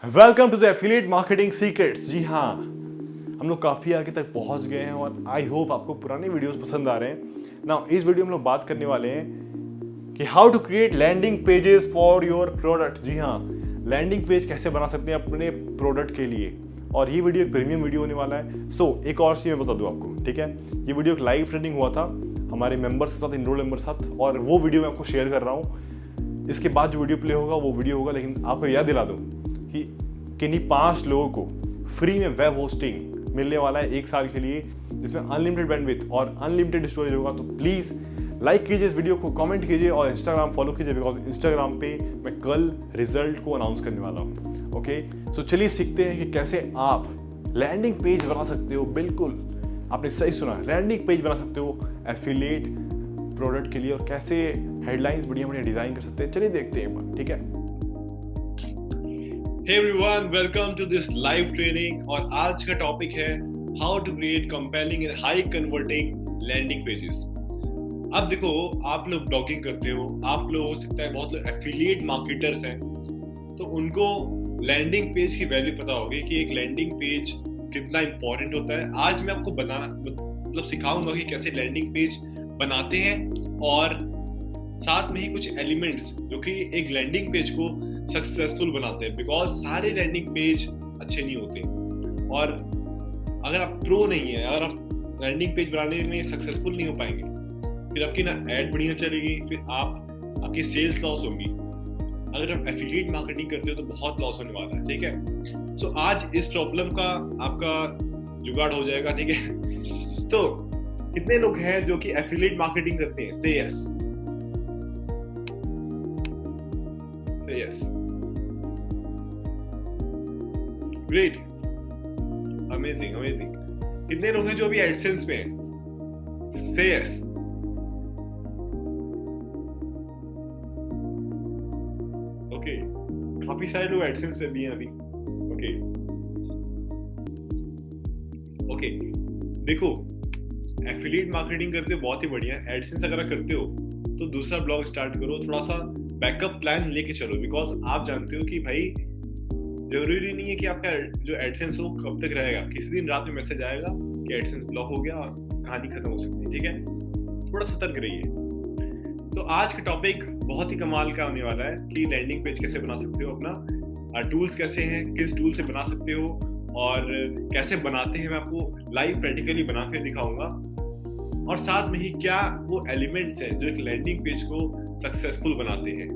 Welcome to the affiliate marketing secrets. जी हाँ, हम लोग काफ़ी आगे तक पहुंच गए हैं और आई होप आपको पुराने वीडियोस पसंद आ रहे हैं ना। इस वीडियो में हम लोग बात करने वाले हैं कि how to create landing pages for your product. जी हाँ, लैंडिंग पेज कैसे बना सकते हैं अपने प्रोडक्ट के लिए। और ये वीडियो एक प्रीमियम वीडियो होने वाला है। एक और चीज़ मैं बता दूँ आपको, ठीक है। ये वीडियो एक लाइव ट्रेनिंग हुआ था हमारे मेंबर्स के साथ, इनरोल मेंबर के साथ, और वो वीडियो मैं आपको शेयर कर रहा हूँ। इसके बाद जो वीडियो प्ले होगा वो वीडियो होगा, लेकिन आपको याद दिला दूँ कि किन्हीं 5 लोगों को फ्री में वेब होस्टिंग मिलने वाला है 1 साल के लिए, जिसमें अनलिमिटेड बैंडविड्थ और अनलिमिटेड स्टोरेज होगा। तो प्लीज़ लाइक कीजिए इस वीडियो को, कमेंट कीजिए और इंस्टाग्राम फॉलो कीजिए, बिकॉज इंस्टाग्राम पे मैं कल रिजल्ट को अनाउंस करने वाला हूँ। ओके, सो चलिए सीखते हैं कि कैसे आप लैंडिंग पेज बना सकते हो। बिल्कुल आपने सही सुना, लैंडिंग पेज बना सकते हो एफिलिएट प्रोडक्ट के लिए, और कैसे हेडलाइंस बढ़िया बढ़िया डिजाइन कर सकते हैं। चलिए देखते हैं एक बार, ठीक है। Hey everyone, welcome to this live training और आज का टॉपिक है how to create compelling and high converting landing pages। अब देखो, आप लोग ब्लॉगिंग करते हो, आप लोग हो सकता है बहुत लोग एफिलिएट मार्केटर्स हैं, तो उनको लैंडिंग पेज की वैल्यू पता होगी कि एक लैंडिंग पेज कितना इंपॉर्टेंट होता है। आज मैं आपको मतलब सिखाऊंगा कि कैसे लैंडिंग पेज बनाते हैं, और साथ में ही कुछ एलिमेंट्स जो कि एक लैंडिंग पेज को सक्सेसफुल बनाते हैं, बिकॉज सारे लैंडिंग पेज अच्छे नहीं होते। और अगर आप प्रो नहीं है, अगर आप लैंडिंग पेज बनाने में सक्सेसफुल नहीं हो पाएंगे, फिर आपकी ना ऐड बढ़िया चलेगी, फिर आपकी सेल्स लॉस होगी। अगर आप एफिलिएट मार्केटिंग करते हो तो बहुत लॉस होने वाला है, ठीक है। सो आज इस प्रॉब्लम का आपका जुगाड़ हो जाएगा, ठीक है। सो कितने लोग हैं जो कि एफिलिएट मार्केटिंग करते हैं? से yes, yes, great, amazing, amazing। कितने लोग हैं जो अभी एडसेंस में हैं? Say yes। ओके, काफी सारे लोग एडसेंस पे भी हैं अभी। ओके, देखो, एफिलिएट मार्केटिंग करते हो बहुत ही बढ़िया। एडसेंस अगर करते हो तो दूसरा ब्लॉग स्टार्ट करो, थोड़ा सा बैकअप प्लान लेके चलो, बिकॉज आप जानते हो कि भाई जरूरी नहीं है कि आपका जो एडसेंस हो कब तक रहेगा। किसी दिन रात में मैसेज आएगा कि एडसेंस ब्लॉक हो गया और कहानी खत्म हो सकती है, ठीक है। थोड़ा सतर्क रहिए। तो आज का टॉपिक बहुत ही कमाल का होने वाला है कि लैंडिंग पेज कैसे बना सकते हो, अपना टूल्स कैसे हैं, किस टूल से बना सकते हो और कैसे बनाते हैं, मैं आपको लाइव प्रैक्टिकली बना के दिखाऊंगा। और साथ में ही क्या वो एलिमेंट्स हैं जो एक लैंडिंग पेज को सक्सेसफुल बनाते हैं,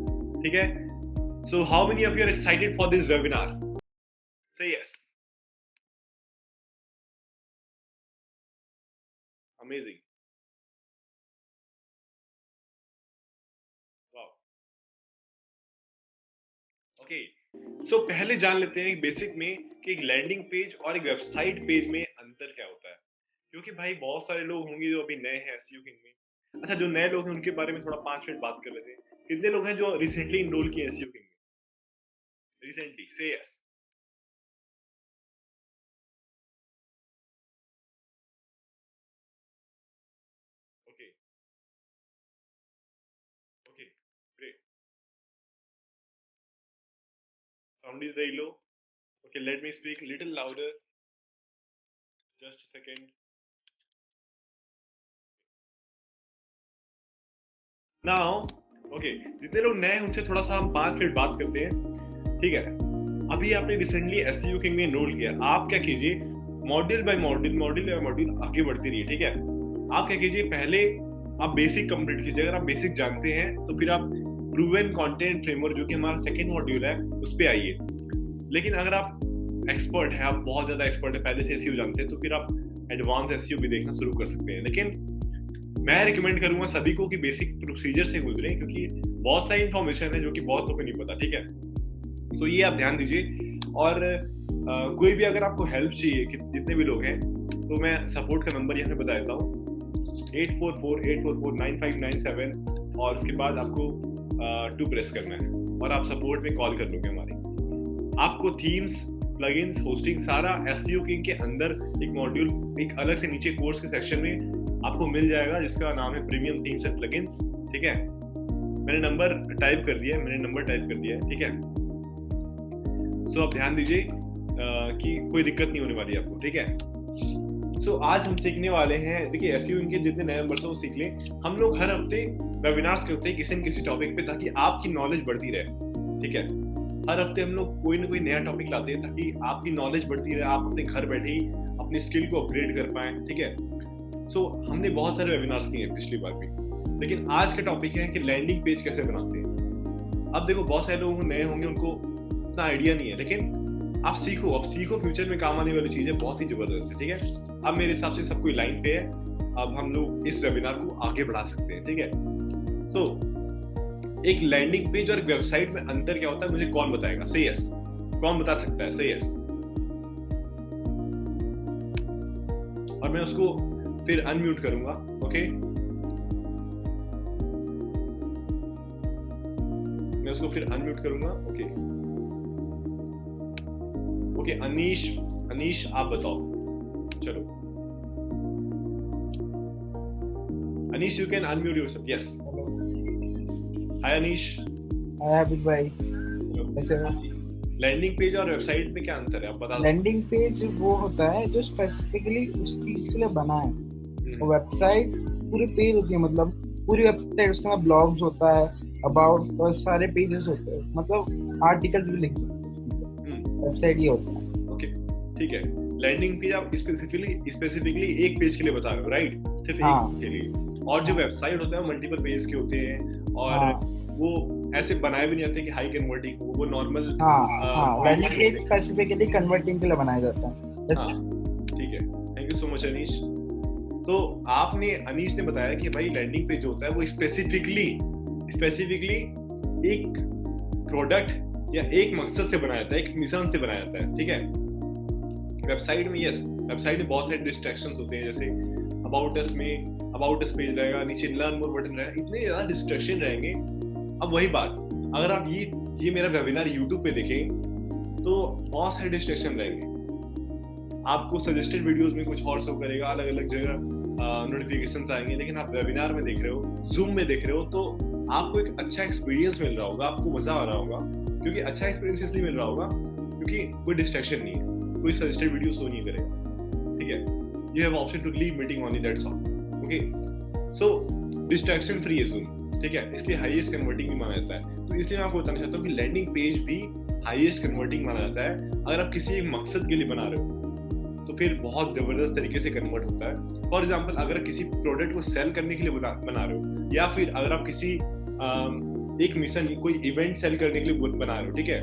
ठीक है। So how many of you are excited for this webinar? Say yes. Amazing, wow. Okay, so पहले जान लेते हैं बेसिक में कि एक लैंडिंग पेज और एक वेबसाइट पेज में अंतर क्या होता है, क्योंकि भाई बहुत सारे लोग होंगे जो अभी नए हैं एसईओ किंग में। अच्छा, जो नए लोग हैं उनके बारे में थोड़ा 5 मिनट बात कर लेते हैं। कितने लोग हैं जो रिसेंटली इनरोल किए एसईओ किंग में? रिसेंटली, से yes. Okay, okay, great. Sound is very low. Okay, let me speak little louder, just a second. Now okay, जितने लोग नए हैं उनसे थोड़ा सा हम 5 मिनट बात करते हैं, ठीक है। अभी आपने रिसेंटली एसईओ किंग में एनरोल किया, आप क्या कीजिए, मॉड्यूल बाय मॉड्यूल आगे बढ़ती रहिए, ठीक है। आप क्या कीजिए, पहले आप बेसिक कंप्लीट कीजिए। अगर आप बेसिक जानते हैं तो फिर आप प्रूवन कंटेंट फ्रेमवर्क, जो कि हमारा सेकंड मॉड्यूल है, उस पे आइए। लेकिन अगर आप एक्सपर्ट है, आप बहुत ज्यादा एक्सपर्ट है, पहले से एसईओ जानते हैं, तो फिर आप एडवांस एसईओ भी देखना शुरू कर सकते हैं। लेकिन मैं रिकमेंड करूंगा सभी को कि बेसिक प्रोसीजर से गुजरें, क्योंकि बहुत सारी इंफॉर्मेशन है जो कि बहुत लोगों को नहीं पता, ठीक है। तो ये आप ध्यान दीजिए। और कोई भी अगर आपको हेल्प चाहिए, कि जितने भी लोग हैं, तो मैं सपोर्ट का नंबर यहाँ पे बता देता हूँ, 8448449597, और उसके बाद आपको 2 प्रेस करना है और आप सपोर्ट में कॉल कर लोगे हमारे। आपको थीम्स, प्लगइन्स, होस्टिंग, सारा एसईओ किंग के अंदर एक मॉड्यूल, एक अलग से नीचे कोर्स के सेक्शन में आपको मिल जाएगा, जिसका नाम है प्रीमियम थीम्स एंड प्लगइन्स, ठीक है। मैंने नंबर टाइप कर दिया है, ठीक है। सो आप ध्यान दीजिए कि कोई दिक्कत नहीं होने वाली आपको, ठीक है। सो आज हम सीखने वाले हैं, देखिए एसईओ के जितने नए मेंबर्स हैं वो सीख लें। हम लोग हर हफ्ते वेबिनार्स करते हैं किसी न किसी टॉपिक पे, ताकि आपकी नॉलेज बढ़ती रहे, ठीक है। हर हफ्ते हम लोग कोई ना कोई नया टॉपिक लाते हैं ताकि आपकी नॉलेज बढ़ती रहे, आप अपने घर बैठे ही अपनी स्किल को अपग्रेड कर पाएं, ठीक है। सो हमने बहुत सारे वेबिनार्स किए हैं पिछली बार भी, लेकिन आज का टॉपिक है कि लैंडिंग पेज कैसे बनाते हैं। अब देखो बहुत सारे लोग नए होंगे, उनको उतना आइडिया नहीं है, लेकिन आप सीखो, अब सीखो, फ्यूचर में काम आने वाली चीज है, बहुत ही जबरदस्त है, ठीक है। अब मेरे हिसाब से सब कोई लाइन पे है, अब हम लोग इस वेबिनार को आगे बढ़ा सकते हैं, ठीक है। सो एक लैंडिंग पेज और एक वेबसाइट में अंतर क्या होता है, मुझे कौन बताएगा? से यस, कौन बता सकता है? से यस। और मैं उसको फिर अनम्यूट करूंगा, ओके। मैं उसको फिर अनम्यूट करूंगा, ओके। ओके, अनीश आप बताओ, चलो। Anish, you can unmute yourself, yes. Hi Anish. Hi Abhik भाई, कैसे हो? लैंडिंग पेज और वेबसाइट में क्या अंतर है, आप बता दो। लैंडिंग पेज वो होता है जो स्पेसिफिकली उस चीज के लिए बना है, और वेबसाइट पूरी पेज होती है, मतलब पूरी वेबसाइट, उसके बाद ब्लॉग्स होता है, अबाउट और सारे पेजेस होते हैं, मतलब आर्टिकल्स भी लिख सकते हैं। वेबसाइट ये होता है, ओके, ठीक है। लैंडिंग पेज आप स्पेसिफिकली एक पेज के लिए बता रहे हो, राइट? सिर्फ एक पेज के लिए। और जो वेबसाइट होता है मल्टीपल पेज के होते हैं, और वो ऐसे बनाए भी नहीं जाते कि हाई कन्वर्टिंग हो, वो normal. Landing page specifically converting के लिए बनाया जाता है। ठीक है, thank you so much Anish. तो आपने, अनीश ने बताया कि भाई लैंडिंग पेज जो होता है वो स्पेसिफिकली एक प्रोडक्ट या एक मकसद से बनाया जाता है, एक मिशन से बनाया जाता है, ठीक है। वेबसाइट में यस, वेबसाइट में बहुत सारे डिस्ट्रैक्शंस होते हैं, जैसे अबाउट अस पेज रहेगा, नीचे लर्न मोर बटन रहेगा, इतने ज्यादा डिस्ट्रैक्शन रहेंगे। अब वही बात, अगर आप ये मेरा वेबिनार यूट्यूब पे देखें तो बहुत सारे डिस्ट्रैक्शन रहेंगे, आपको सजेस्टेड वीडियोस में कुछ और शो करेगा, अलग अलग जगह नोटिफिकेशंस आएंगे, लेकिन आप वेबिनार में देख रहे हो, जूम में देख रहे हो, तो आपको एक अच्छा एक्सपीरियंस मिल रहा होगा, आपको मजा आ रहा होगा। क्योंकि अच्छा एक्सपीरियंस इसलिए मिल रहा होगा क्योंकि कोई डिस्ट्रैक्शन नहीं है, कोई सजेस्टेड वीडियो शो नहीं करेगा, ठीक है। You have option to leave meeting only, that's all, okay. So distraction free है जूम, ठीक है, इसलिए हाईएस्ट कन्वर्टिंग भी माना जाता है। तो इसलिए मैं आपको बताना चाहता हूँ कि लैंडिंग पेज भी हाईएस्ट कन्वर्टिंग माना जाता है। अगर आप किसी एक मकसद के लिए बना रहे हो तो फिर बहुत जबरदस्त तरीके से कन्वर्ट होता है। फॉर एग्जाम्पल, अगर किसी प्रोडक्ट को सेल करने के लिए बना रहे हो, या फिर अगर आप किसी एक मिशन, कोई इवेंट सेल करने के लिए बना रहे हो, ठीक है,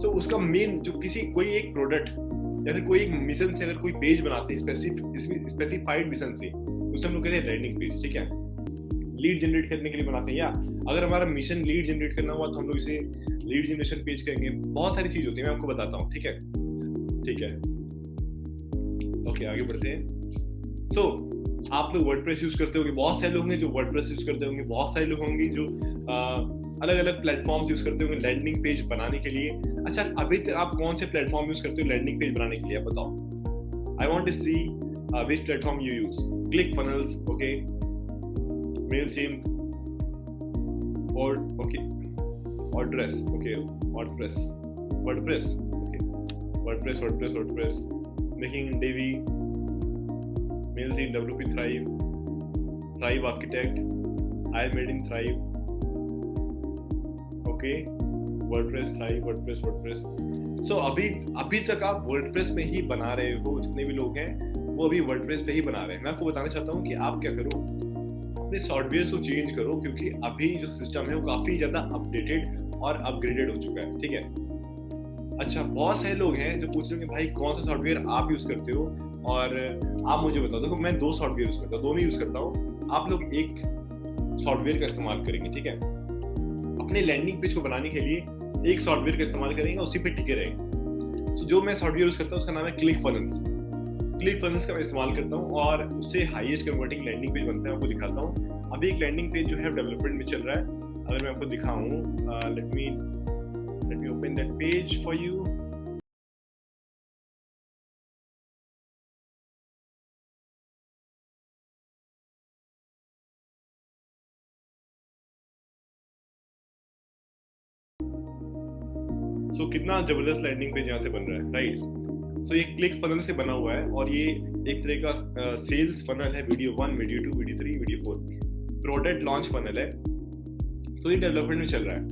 तो उसका मेन जो कोई एक प्रोडक्ट या फिर कोई एक मिशन से अगर कोई पेज बनाते हैं स्पेसिफाइड मिशन से, उसे हम लोग कहते हैं लैंडिंग पेज, ठीक है। लीड जनरेट करने के लिए बनाते हैं, या अगर हमारा मिशन लीड जनरेट करना हुआ तो हम लोग इसे लीड जनरेशन पेज कहेंगे। बहुत सारी चीज होती है, मैं आपको बताता हूँ, ठीक है, ठीक है। ओके, आगे बढ़ते हैं। सो आप लोग वर्डप्रेस यूज करते होंगे, बहुत सारे लोग हैं जो वर्डप्रेस यूज करते होंगे, बहुत सारे लोग होंगे जो अलग अलग प्लेटफॉर्म्स यूज करते होंगे लैंडिंग पेज बनाने के लिए। अच्छा, अभी तक आप कौन से प्लेटफॉर्म यूज करते हो लैंडिंग पेज बनाने के लिए, आप बताओ। I want to see which platform you use. ClickFunnels, okay, Mailchimp, or okay, WordPress, okay, WordPress, okay, WordPress, Making Divi, Mailchimp, WP Thrive Architect, I made in Thrive, okay, WordPress Thrive, So अभी तक आप WordPress में ही बना रहे हो, जितने भी लोग हैं वो अभी वर्डप्रेस पे ही बना रहे हैं। मैं आपको बताना चाहता हूँ कि आप क्या करो, अपने सॉफ्टवेयर को चेंज करो, क्योंकि अभी जो सिस्टम है वो काफी ज्यादा अपडेटेड और अपग्रेडेड हो चुका है, ठीक है। अच्छा, बहुत सारे लोग हैं जो पूछ रहे हैं कि भाई कौन सा सॉफ्टवेयर आप यूज करते हो, और आप मुझे बताओ। देखो, मैं 2 सॉफ्टवेयर यूज करता हूँ, दोनों यूज करता हूँ। आप लोग एक सॉफ्टवेयर का इस्तेमाल करेंगे, ठीक है, अपने लैंडिंग पेज को बनाने के लिए एक सॉफ्टवेयर का इस्तेमाल करेंगे, उसी पे टिके रहेंगे। तो जो मैं सॉफ्टवेयर यूज करता हूँ उसका नाम है ClickFunnels का मैं इस्तेमाल करता हूँ, और उससे हाईएस्ट कन्वर्टिंग लैंडिंग पेज बनता है। आपको दिखाता हूँ, अभी एक लैंडिंग पेज जो है डेवलपमेंट में चल रहा है। अगर मैं आपको दिखाऊं, let me open that page for you. So कितना जबरदस्त लैंडिंग पेज यहाँ से बन रहा है, राइट? सो ये क्लिक फनल से बना हुआ है और ये एक तरह का सेल्स फनल है, video 1, video 2, video 3, video 4, product launch funnel है। तो ये डेवलपमेंट में चल रहा है।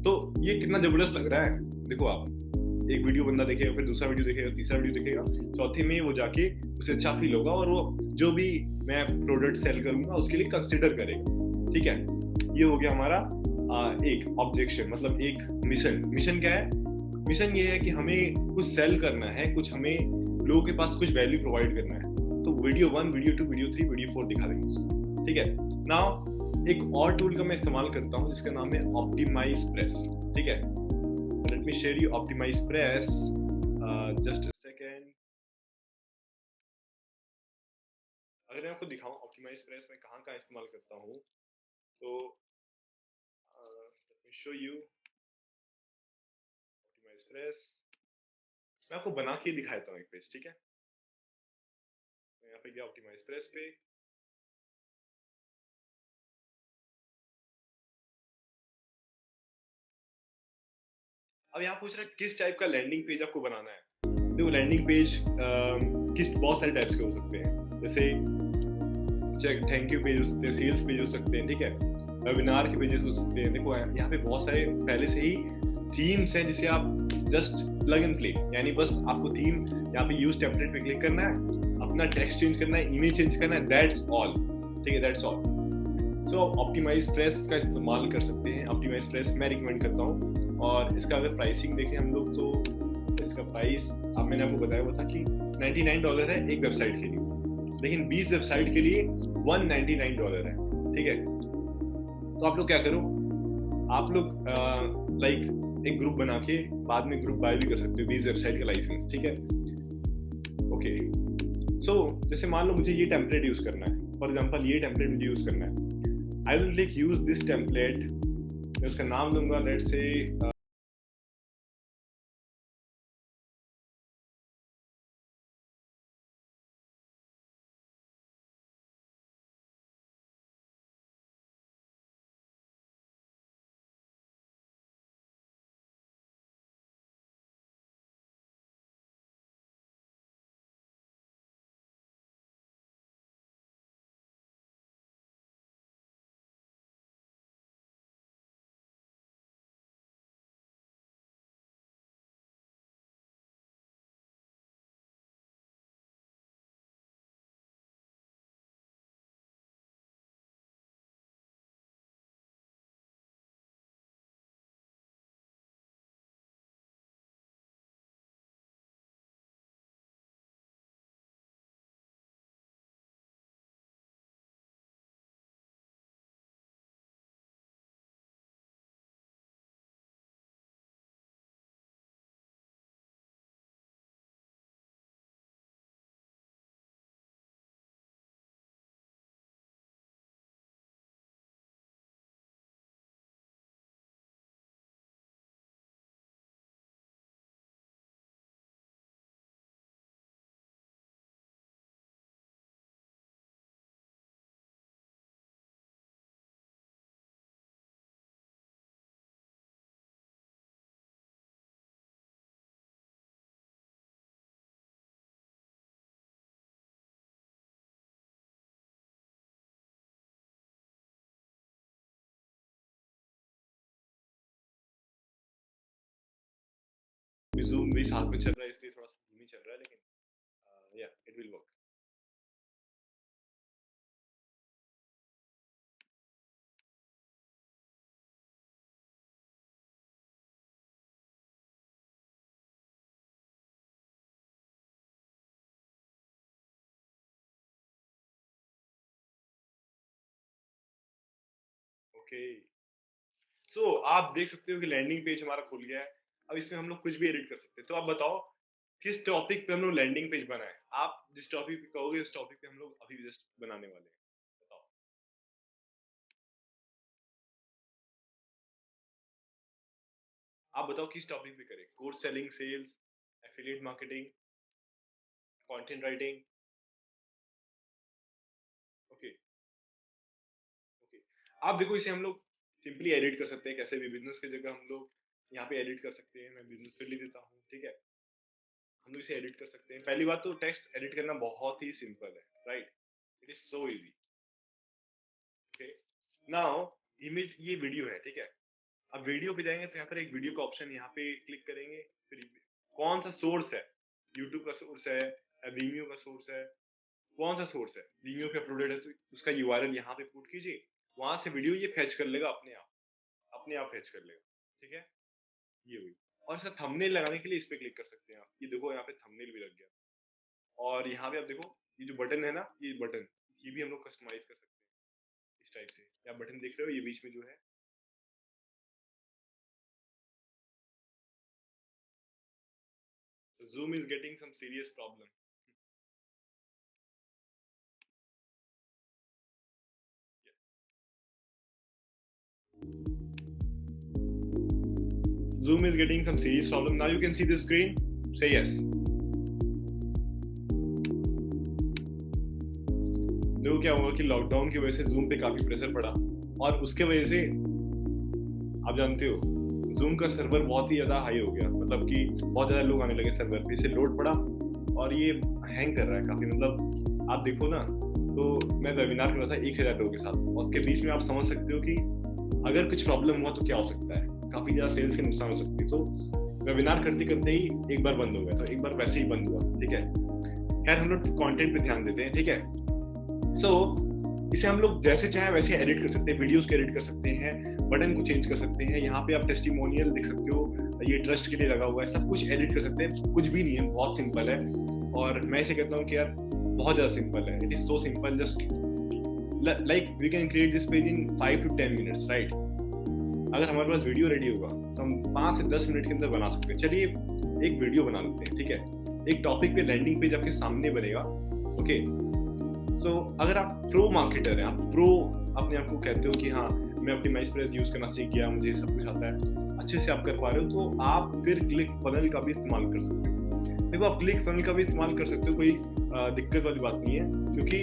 तो ये कितना जबरदस्त लग रहा है, देखो आप, एक वीडियो बंदा देखेगा, फिर दूसरा वीडियो देखेगा, तीसरा वीडियो देखेगा, चौथे में वो जाके उसे अच्छा फील होगा और वो जो भी मैं प्रोडक्ट सेल करूंगा उसके लिए कंसिडर करेगा, ठीक है? ये हो गया हमारा एक ऑब्जेक्शन, मतलब एक मिशन। मिशन क्या है? मिशन ये है कि हमें कुछ सेल करना है, कुछ हमें लोगों के पास कुछ वैल्यू प्रोवाइड करना है। तो वीडियो 1, वीडियो 2, वीडियो 3, वीडियो 4 दिखा देंगे उसको, ठीक है? नाउ एक और टूल का मैं इस्तेमाल करता हूँ जिसका नाम है ऑप्टिमाइज प्रेस, ठीक है? Let me share you optimize press, just a second. अगर मैं आपको दिखाऊं ऑप्टिमाइज प्रेस में कहाँ कहाँ इस्तेमाल करता हूँ, तो let me show you optimize press. मैं आपको बना के दिखाता हूँ एक पेज, ठीक है? मैं यहाँ पे गया ऑप्टिमाइज प्रेस पे। अब यहाँ पूछ रहा है किस टाइप का लैंडिंग पेज आपको बनाना है। देखो लैंडिंग पेज किस बहुत सारे टाइप्स के हो सकते हैं, जैसे थैंक यू पेज हो सकते हैं, सेल्स पेज हो सकते हैं, ठीक है? वेबिनार के पेजेस हो सकते हैं। देखो यहाँ पे बहुत सारे पहले से ही थीम्स हैं जिसे आप जस्ट प्लग एंड प्ले, यानी बस आपको थीम यहाँ पे यूज टेम्पलेट पे क्लिक करना है, अपना टेक्स्ट चेंज करना है, इमेज चेंज करना है, दैट्स ऑल, ठीक है? That's all. So optimize press का इस्तेमाल कर सकते हैं। ऑप्टिमाइज प्रेस मैं रिकमेंड करता हूँ। और इसका अगर प्राइसिंग देखें हम लोग तो इसका प्राइस अब मैंने आपको बताया हुआ था कि $99 है एक वेबसाइट के लिए, लेकिन 20 वेबसाइट के लिए $199 है, ठीक है? तो आप लोग क्या करो, आप लोग लाइक एक ग्रुप बना के बाद में ग्रुप बाय भी कर सकते हो 20 वेबसाइट का लाइसेंस, ठीक है? ओके, सो जैसे मान लो मुझे ये टेम्पलेट यूज करना है, फॉर एग्जांपल ये टेम्पलेट मुझे यूज करना है। I will like use this template, मैं उसका नाम दूंगा लेट्स से जूम भी साथ में चल रहा है इसलिए थोड़ा सा धीमी चल रहा है, लेकिन या इट विल वर्क। ओके, सो आप देख सकते हो कि लैंडिंग पेज हमारा खुल गया है। अब इसमें हम लोग कुछ भी एडिट कर सकते हैं। तो आप बताओ किस टॉपिक पे हम लोग लैंडिंग पेज बनाए? आप जिस टॉपिक पे कहोगे उस टॉपिक पे हम लोग अभी जस्ट बनाने वाले हैं, बताओ। आप बताओ किस टॉपिक पे करें? Course selling, sales, affiliate marketing, content writing? Okay, okay, आप देखो इसे हम लोग सिंपली एडिट कर सकते हैं कैसे भी। बिजनेस की जगह हम लोग यहाँ पे एडिट कर सकते हैं, मैं बिजनेस फिर लिख देता हूँ, ठीक है। हम लोग इसे एडिट कर सकते हैं। पहली बात तो टेक्स्ट एडिट करना बहुत ही सिंपल है, right, it is so easy. Okay, now image, ये वीडियो है, ठीक है। अब वीडियो पे जाएंगे तो यहाँ पर एक वीडियो का ऑप्शन, यहाँ पे क्लिक करेंगे, फिर कौन सा सोर्स है, यूट्यूब का सोर्स है, वीमियो का सोर्स है, कौन सा सोर्स है, वीमियो पे अपलोडेड है तो उसका यूआरएल यहाँ पे पुट कीजिए, वहां से वीडियो ये फेच कर लेगा अपने आप फेच कर लेगा, ठीक है। ये हुई। और सर थंबनेल लगाने के लिए इस पे क्लिक कर सकते हैं आप, ये देखो यहाँ पे थंबनेल भी लग गया। और यहाँ पे आप देखो ये जो बटन है ना, ये बटन, ये भी हम लोग कस्टमाइज कर सकते हैं इस टाइप से। आप बटन देख रहे हो, ये बीच में जो है, Zoom is getting some serious problem. Zoom is getting some serious problem. Now you can see the screen. Say yes. देखो क्या हुआ कि लॉकडाउन की वजह से Zoom पे काफी प्रेशर पड़ा, और उसके वजह से आप जानते हो Zoom का सर्वर बहुत ही ज्यादा हाई हो गया, मतलब कि बहुत ज्यादा लोग आने लगे सर्वर पे, इसे लोड पड़ा और ये हैंग कर रहा है काफी। मतलब आप देखो ना, तो मैं वेबिनार कर रहा था 1000 लोगों के साथ, और उसके बीच में आप समझ सकते हो कि अगर कुछ प्रॉब्लम हुआ तो क्या हो सकता है, काफी ज्यादा सेल्स के नुकसान हो सकती है। तो वेबिनार करते करते ही एक बार बंद हो गया, तो एक बार वैसे ही बंद हुआ, ठीक है। खैर हम लोग कंटेंट पे ध्यान देते हैं, ठीक है। सो इसे हम लोग जैसे चाहे वैसे एडिट कर सकते हैं, वीडियोस को एडिट कर सकते हैं, बटन को चेंज कर सकते हैं। यहाँ पे आप टेस्टिमोनियल देख सकते हो, ये ट्रस्ट के लिए लगा हुआ है, सब कुछ एडिट कर सकते हैं, कुछ भी नहीं है, बहुत सिंपल है। और मैं इसे कहता हूँ कि यार बहुत ज्यादा सिंपल है, it is so simple, just like we can create this page in 5 to 10 minutes, right. अगर हमारे पास वीडियो रेडी होगा तो हम 5 से 10 मिनट के अंदर बना सकते हैं। चलिए एक वीडियो बना लेते हैं, ठीक है। एक टॉपिक पे लैंडिंग पेज आपके सामने बनेगा, ओके। सो अगर आप प्रो मार्केटर हैं, आप प्रो अपने आप को कहते हो कि हाँ मैं अपनी MySpace यूज करना सीख गया, मुझे सब कुछ आता है, अच्छे से आप कर पा रहे हो, तो आप फिर क्लिक फनल का भी इस्तेमाल कर सकते हो। देखो आप क्लिक फनल का भी इस्तेमाल कर सकते हो, कोई दिक्कत वाली बात नहीं है, क्योंकि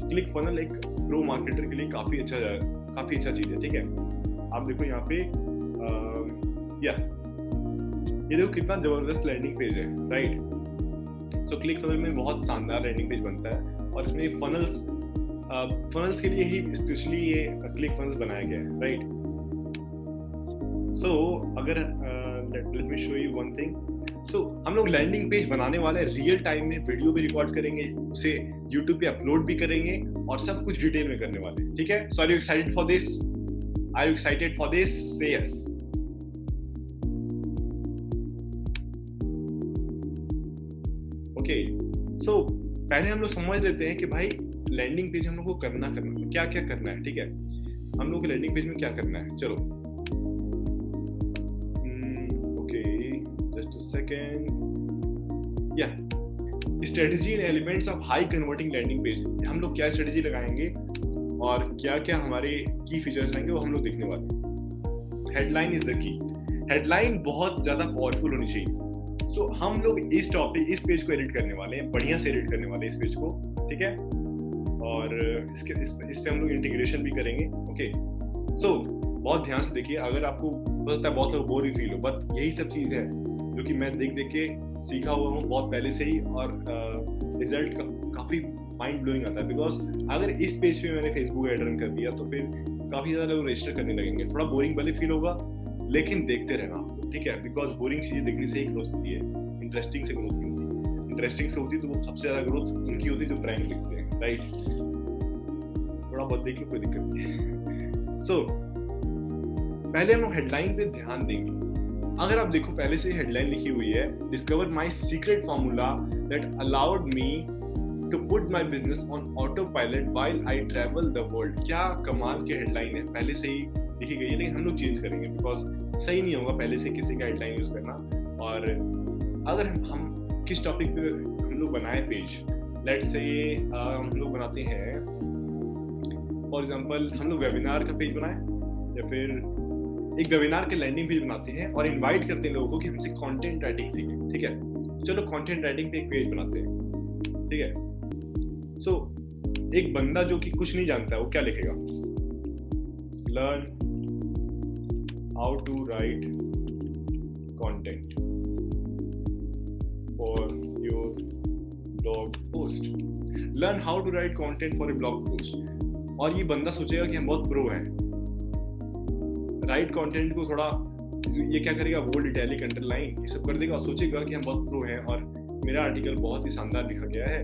क्लिक फनल एक प्रो मार्केटर के लिए काफी अच्छा चीज है, ठीक है। आप देखो यहाँ पे ये देखो कितना जबरदस्त लैंडिंग पेज है, राइट। सो क्लिक फनल में बहुत शानदार लैंडिंग पेज बनता है, और इसमें फनल्स के लिए ही स्पेशली ये क्लिक फनल्स बनाया गया है, राइट। सो अगर let me show you one thing. So हम लोग लैंडिंग पेज बनाने वाले रियल टाइम में वीडियो भी रिकॉर्ड करेंगे, उसे यूट्यूब पे अपलोड भी करेंगे, और सब कुछ डिटेल में करने वाले हैं, ठीक है। So are you excited for this? Are you excited for this? Say yes. Okay. So पहले हम लोग समझ लेते हैं कि भाई लैंडिंग पेज हम लोग को करना क्या क्या करना है, ठीक है। हम लोग को लैंडिंग पेज में क्या करना है, चलो ओके जस्ट अ सेकेंड। या strategy and elements of high converting landing page, हम लोग क्या स्ट्रेटजी लगाएंगे और क्या क्या हमारे की फीचर्स आएंगे वो हम लोग देखने वाले हैं। हेडलाइन इज द की। हेडलाइन बहुत ज्यादा पावरफुल होनी चाहिए। सो हम लोग इस पेज को एडिट करने वाले हैं, बढ़िया से एडिट करने वाले हैं इस पेज को, ठीक है। और इस पे हम लोग इंटीग्रेशन भी करेंगे, ओके। सो बहुत ध्यान से देखिए, अगर आपको हो सकता है बहुत लोग बोर ही फील हो, बट यही सब चीज है जो कि मैं देख के सीखा हुआ हूँ बहुत पहले से ही, और रिजल्ट काफी माइंड ब्लोइंग आता है। बिकॉज अगर इस पेज पे मैंने फेसबुक ऐड रन कर दिया तो फिर काफी ज्यादा लोग रजिस्टर करने लगेंगे। थोड़ा बोरिंग भले फील होगा, लेकिन देखते रहना, ठीक है। बिकॉज बोरिंग चीजें देखने से ही ग्रोथ होती है, इंटरेस्टिंग से ग्रोथ नहीं होती। इंटरेस्टिंग से होती तो वो सबसे ज्यादा ग्रोथ उनकी होती जो प्रैंक लिखते हैं, राइट। थोड़ा बहुत देख लो, कोई दिक्कत नहीं है। सो पहले हम लोग हेडलाइन पे ध्यान देंगे। अगर आप देखो पहले से हेडलाइन लिखी हुई है, discover my secret formula that allowed me to put my business on autopilot while I travel the world। क्या कमाल की हेडलाइन है, पहले से ही लिखी गई है, लेकिन हम लोग चेंज करेंगे बिकॉज सही नहीं होगा पहले से किसी का हेडलाइन यूज करना। और अगर हम किस टॉपिक पे हम लोग बनाए पेज, लेट्स से हम लोग बनाते हैं फॉर एग्जांपल हम लोग वेबिनार का पेज बनाए, या फिर एक वेबिनार के लैंडिंग पेज बनाते हैं और इनवाइट करते हैं लोगों को कि हमसे कंटेंट राइटिंग सीखें, ठीक है। चलो कंटेंट राइटिंग पे एक पेज बनाते हैं, ठीक है। सो एक बंदा जो कि कुछ नहीं जानता है वो क्या लिखेगा, learn how to write content for your blog post. Learn how to write content for a blog post. और ये बंदा सोचेगा कि हम बहुत प्रो हैं. राइट कंटेंट को थोड़ा ये क्या करेगा, बोल्ड, इटैलिक, अंडरलाइन ये सब कर देगा और सोचेगा कि हम बहुत प्रो हैं और मेरा आर्टिकल बहुत ही शानदार लिखा गया है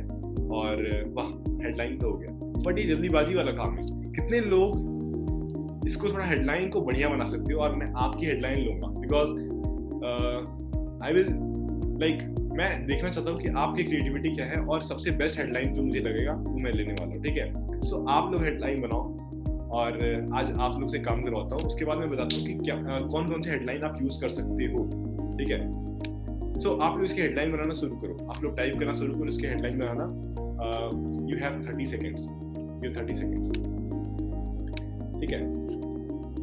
और वाह हेडलाइन तो हो गया. बट ये जल्दीबाजी वाला काम है. कितने लोग इसको थोड़ा हेडलाइन को बढ़िया बना सकते हो और मैं आपकी हेडलाइन लूंगा बिकॉज आई विल लाइक मैं देखना चाहता हूँ कि आपकी क्रिएटिविटी क्या है और सबसे बेस्ट हेडलाइन जो मुझे लगेगा वो मैं लेने वाला हूँ. ठीक है, सो आप लोग हेडलाइन बनाओ और आज आप लोग से काम करवाता हूँ. उसके बाद मैं बताता हूँ कि क्या कौन कौन से हेडलाइन आप यूज कर सकते हो. ठीक है, सो आप लोग इसकी हेडलाइन बनाना शुरू करो. आप लोग टाइप करना शुरू करो, इसकी हेडलाइन बनाना. You have 30 seconds. ठीक है,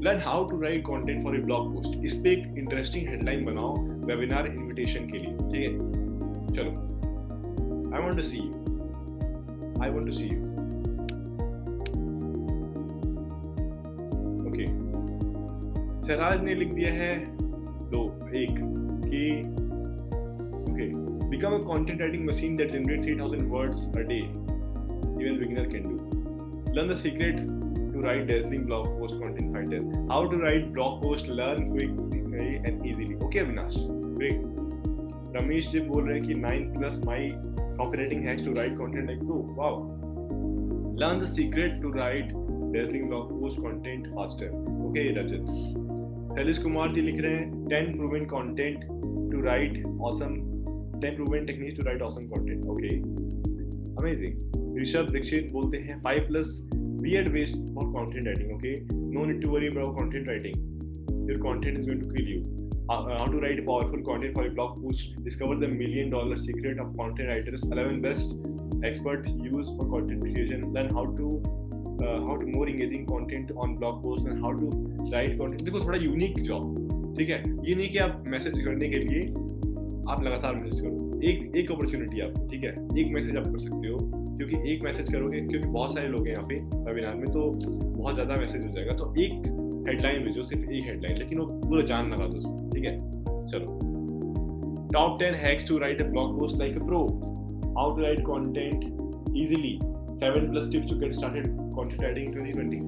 learn how to write content for a blog post. इस पे एक इंटरेस्टिंग हेडलाइन बनाओ वेबिनार इनविटेशन के लिए. ठीक है, चलो. I want to see you. Okay, Sahraj ने लिख दिया है 1 कि okay, become a content writing machine that generates 3000 words a day. Even beginner can do. Learn the secret to write dazzling blog post content fighter. How to write blog post, learn quickly and easily. Okay, Avinash, great. Ramesh ji बोल रहे हैं कि 9+ my copywriting hacks to write content like pro. Wow. Learn the secret to write dazzling blog post content faster. Okay, Rajat. Thales Kumar ji लिख रहे हैं 10 proven content to write awesome 10 proven techniques to write awesome content. Okay, amazing. Rishabh Dixit बोलते हैं 5+ weird ways for content writing. Okay, no need to worry about content writing. Your content is going to kill you. How to write powerful content for a blog post. Discover the $1 million secret of content writers. 11 best experts use for content creation. Learn how to more engaging content on blog posts and how to write content. देखो थोड़ा unique job. ठीक है, ये नहीं कि आप message करने के लिए आप लगातार मैसेज करो. एक अपॉर्चुनिटी आपको. ठीक है, एक मैसेज आप कर सकते हो क्योंकि एक मैसेज करोगे, क्योंकि बहुत सारे लोग हैं यहाँ पे वेबिनार में तो बहुत ज़्यादा मैसेज हो जाएगा. तो एक हेडलाइन भेजो, सिर्फ एक हेडलाइन, लेकिन वो पूरा जान लगा दो. ठीक है, चलो. Top 10 hacks to write a blog post like a pro. How to write content easily. 7+ tips to get started content writing in 2020.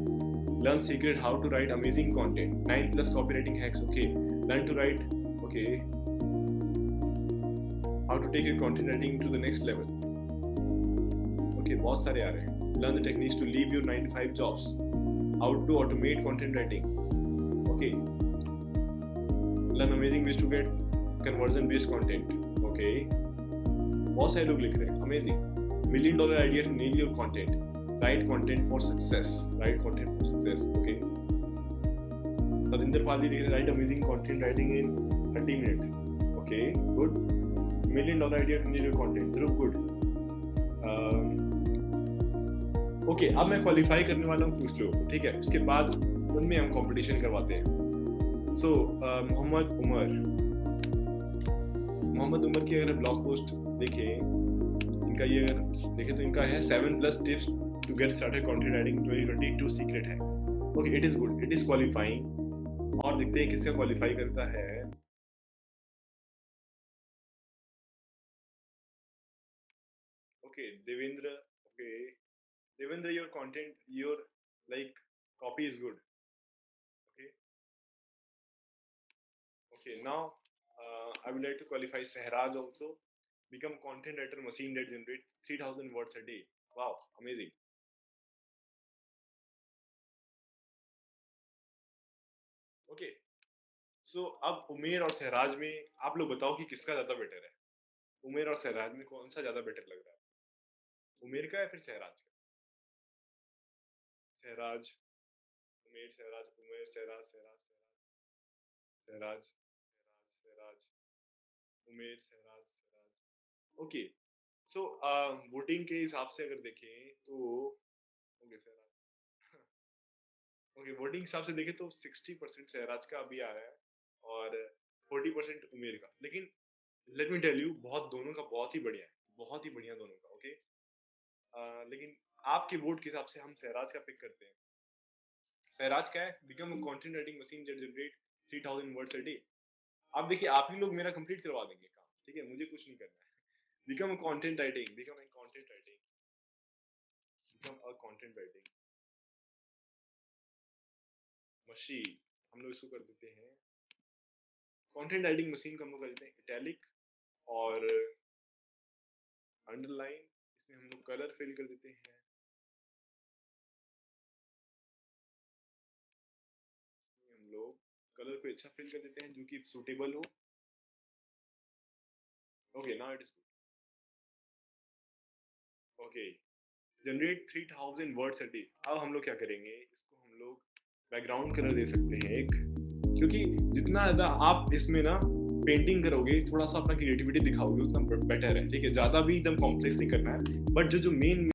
Learn secret how to write amazing content. 9+ copywriting hacks. Okay, learn to write. Okay, how to take your content writing to the next level. Okay, बहुत सारे आ रहे हैं. Learn the techniques to leave your 9 to 5 jobs. How to automate content writing. Okay, learn amazing ways to get conversion based content. Okay, बहुत सारे लोग लिख रहे हैं. Amazing. $1 million idea to nail your content. Write content for success. Okay. Satinder Pali write amazing content writing in 30 minutes. Okay, good. $1 million idea to nail your content. Dhruv, good. Okay, अब मैं qualify करने वाला हूँ कुछ लोगों को. ठीक है, उसके बाद उनमें हम कंपटीशन करवाते हैं. सो मोहम्मद उमर की अगर ब्लॉग पोस्ट देखें, इनका ये अगर देखें तो इनका है 7+ tips to get started content writing 2022 secret hacks. Okay, it is good. It is qualifying. और देखते हैं किसका क्वालिफाई करता है. Okay, Devendra. Okay, Devendra, your content, your like copy is good. Okay. Okay, now I would like to qualify Sehraj also. Become content writer machine that generates 3000 words a day. Wow, amazing. Okay, so अब उमेर और सहराज में आप लोग बताओ कि किसका ज्यादा better है. उमेर और सहराज में कौन सा ज्यादा बेटर लग रहा है? उमेर का या फिर सहराज का? सहराज, उमेर, सहराज, उमेर, सहराज, सहराज, सहराज, सहराज, सहराज, उमेर, सहराज, सहराज. ओके, सो वोटिंग के हिसाब से अगर देखें तो ओके सहराज. ओके, वोटिंग हिसाब से देखें तो 60% सहराज का अभी आ रहा है और 40% उमेर का. लेकिन लेट मी टेल यू, दोनों का बहुत ही बढ़िया है, बहुत ही बढ़िया दोनों का. ओके, लेकिन आपके वोट के हिसाब से हम सहराज का पिक करते हैं. सहराज क्या है? Become a content writing machine that generate 3000 words a day. आप देखिए, आप ही लोग मेरा कंप्लीट करवा देंगे काम, ठीक है, मुझे कुछ नहीं करना है। Become a content writing, become a content writing, become a content writing machine. हम लोग इसको कर देते हैं कंटेंट राइटिंग मशीन को, हम लोग कर देते हैं इटैलिक और अंडरलाइन। इसमें हम लोग कलर फिल कर देते हैं, हम लोग कलर को अच्छा फिल कर देते हैं जो कि सूटेबल हो। Okay, now it is good. Okay, generate 3000 words a day. अब हम लोग क्या करेंगे, इसको हम लोग बैकग्राउंड कलर दे सकते हैं एक, क्योंकि जितना ज़्यादा आप इसमें ना पेंटिंग करोगे, थोड़ा सा अपना क्रिएटिविटी दिखाओगे, उतना बेटर है, ठीक है। ज़्यादा भी एकदम कॉम्प्लेक्स नहीं करना है, बट जो मेन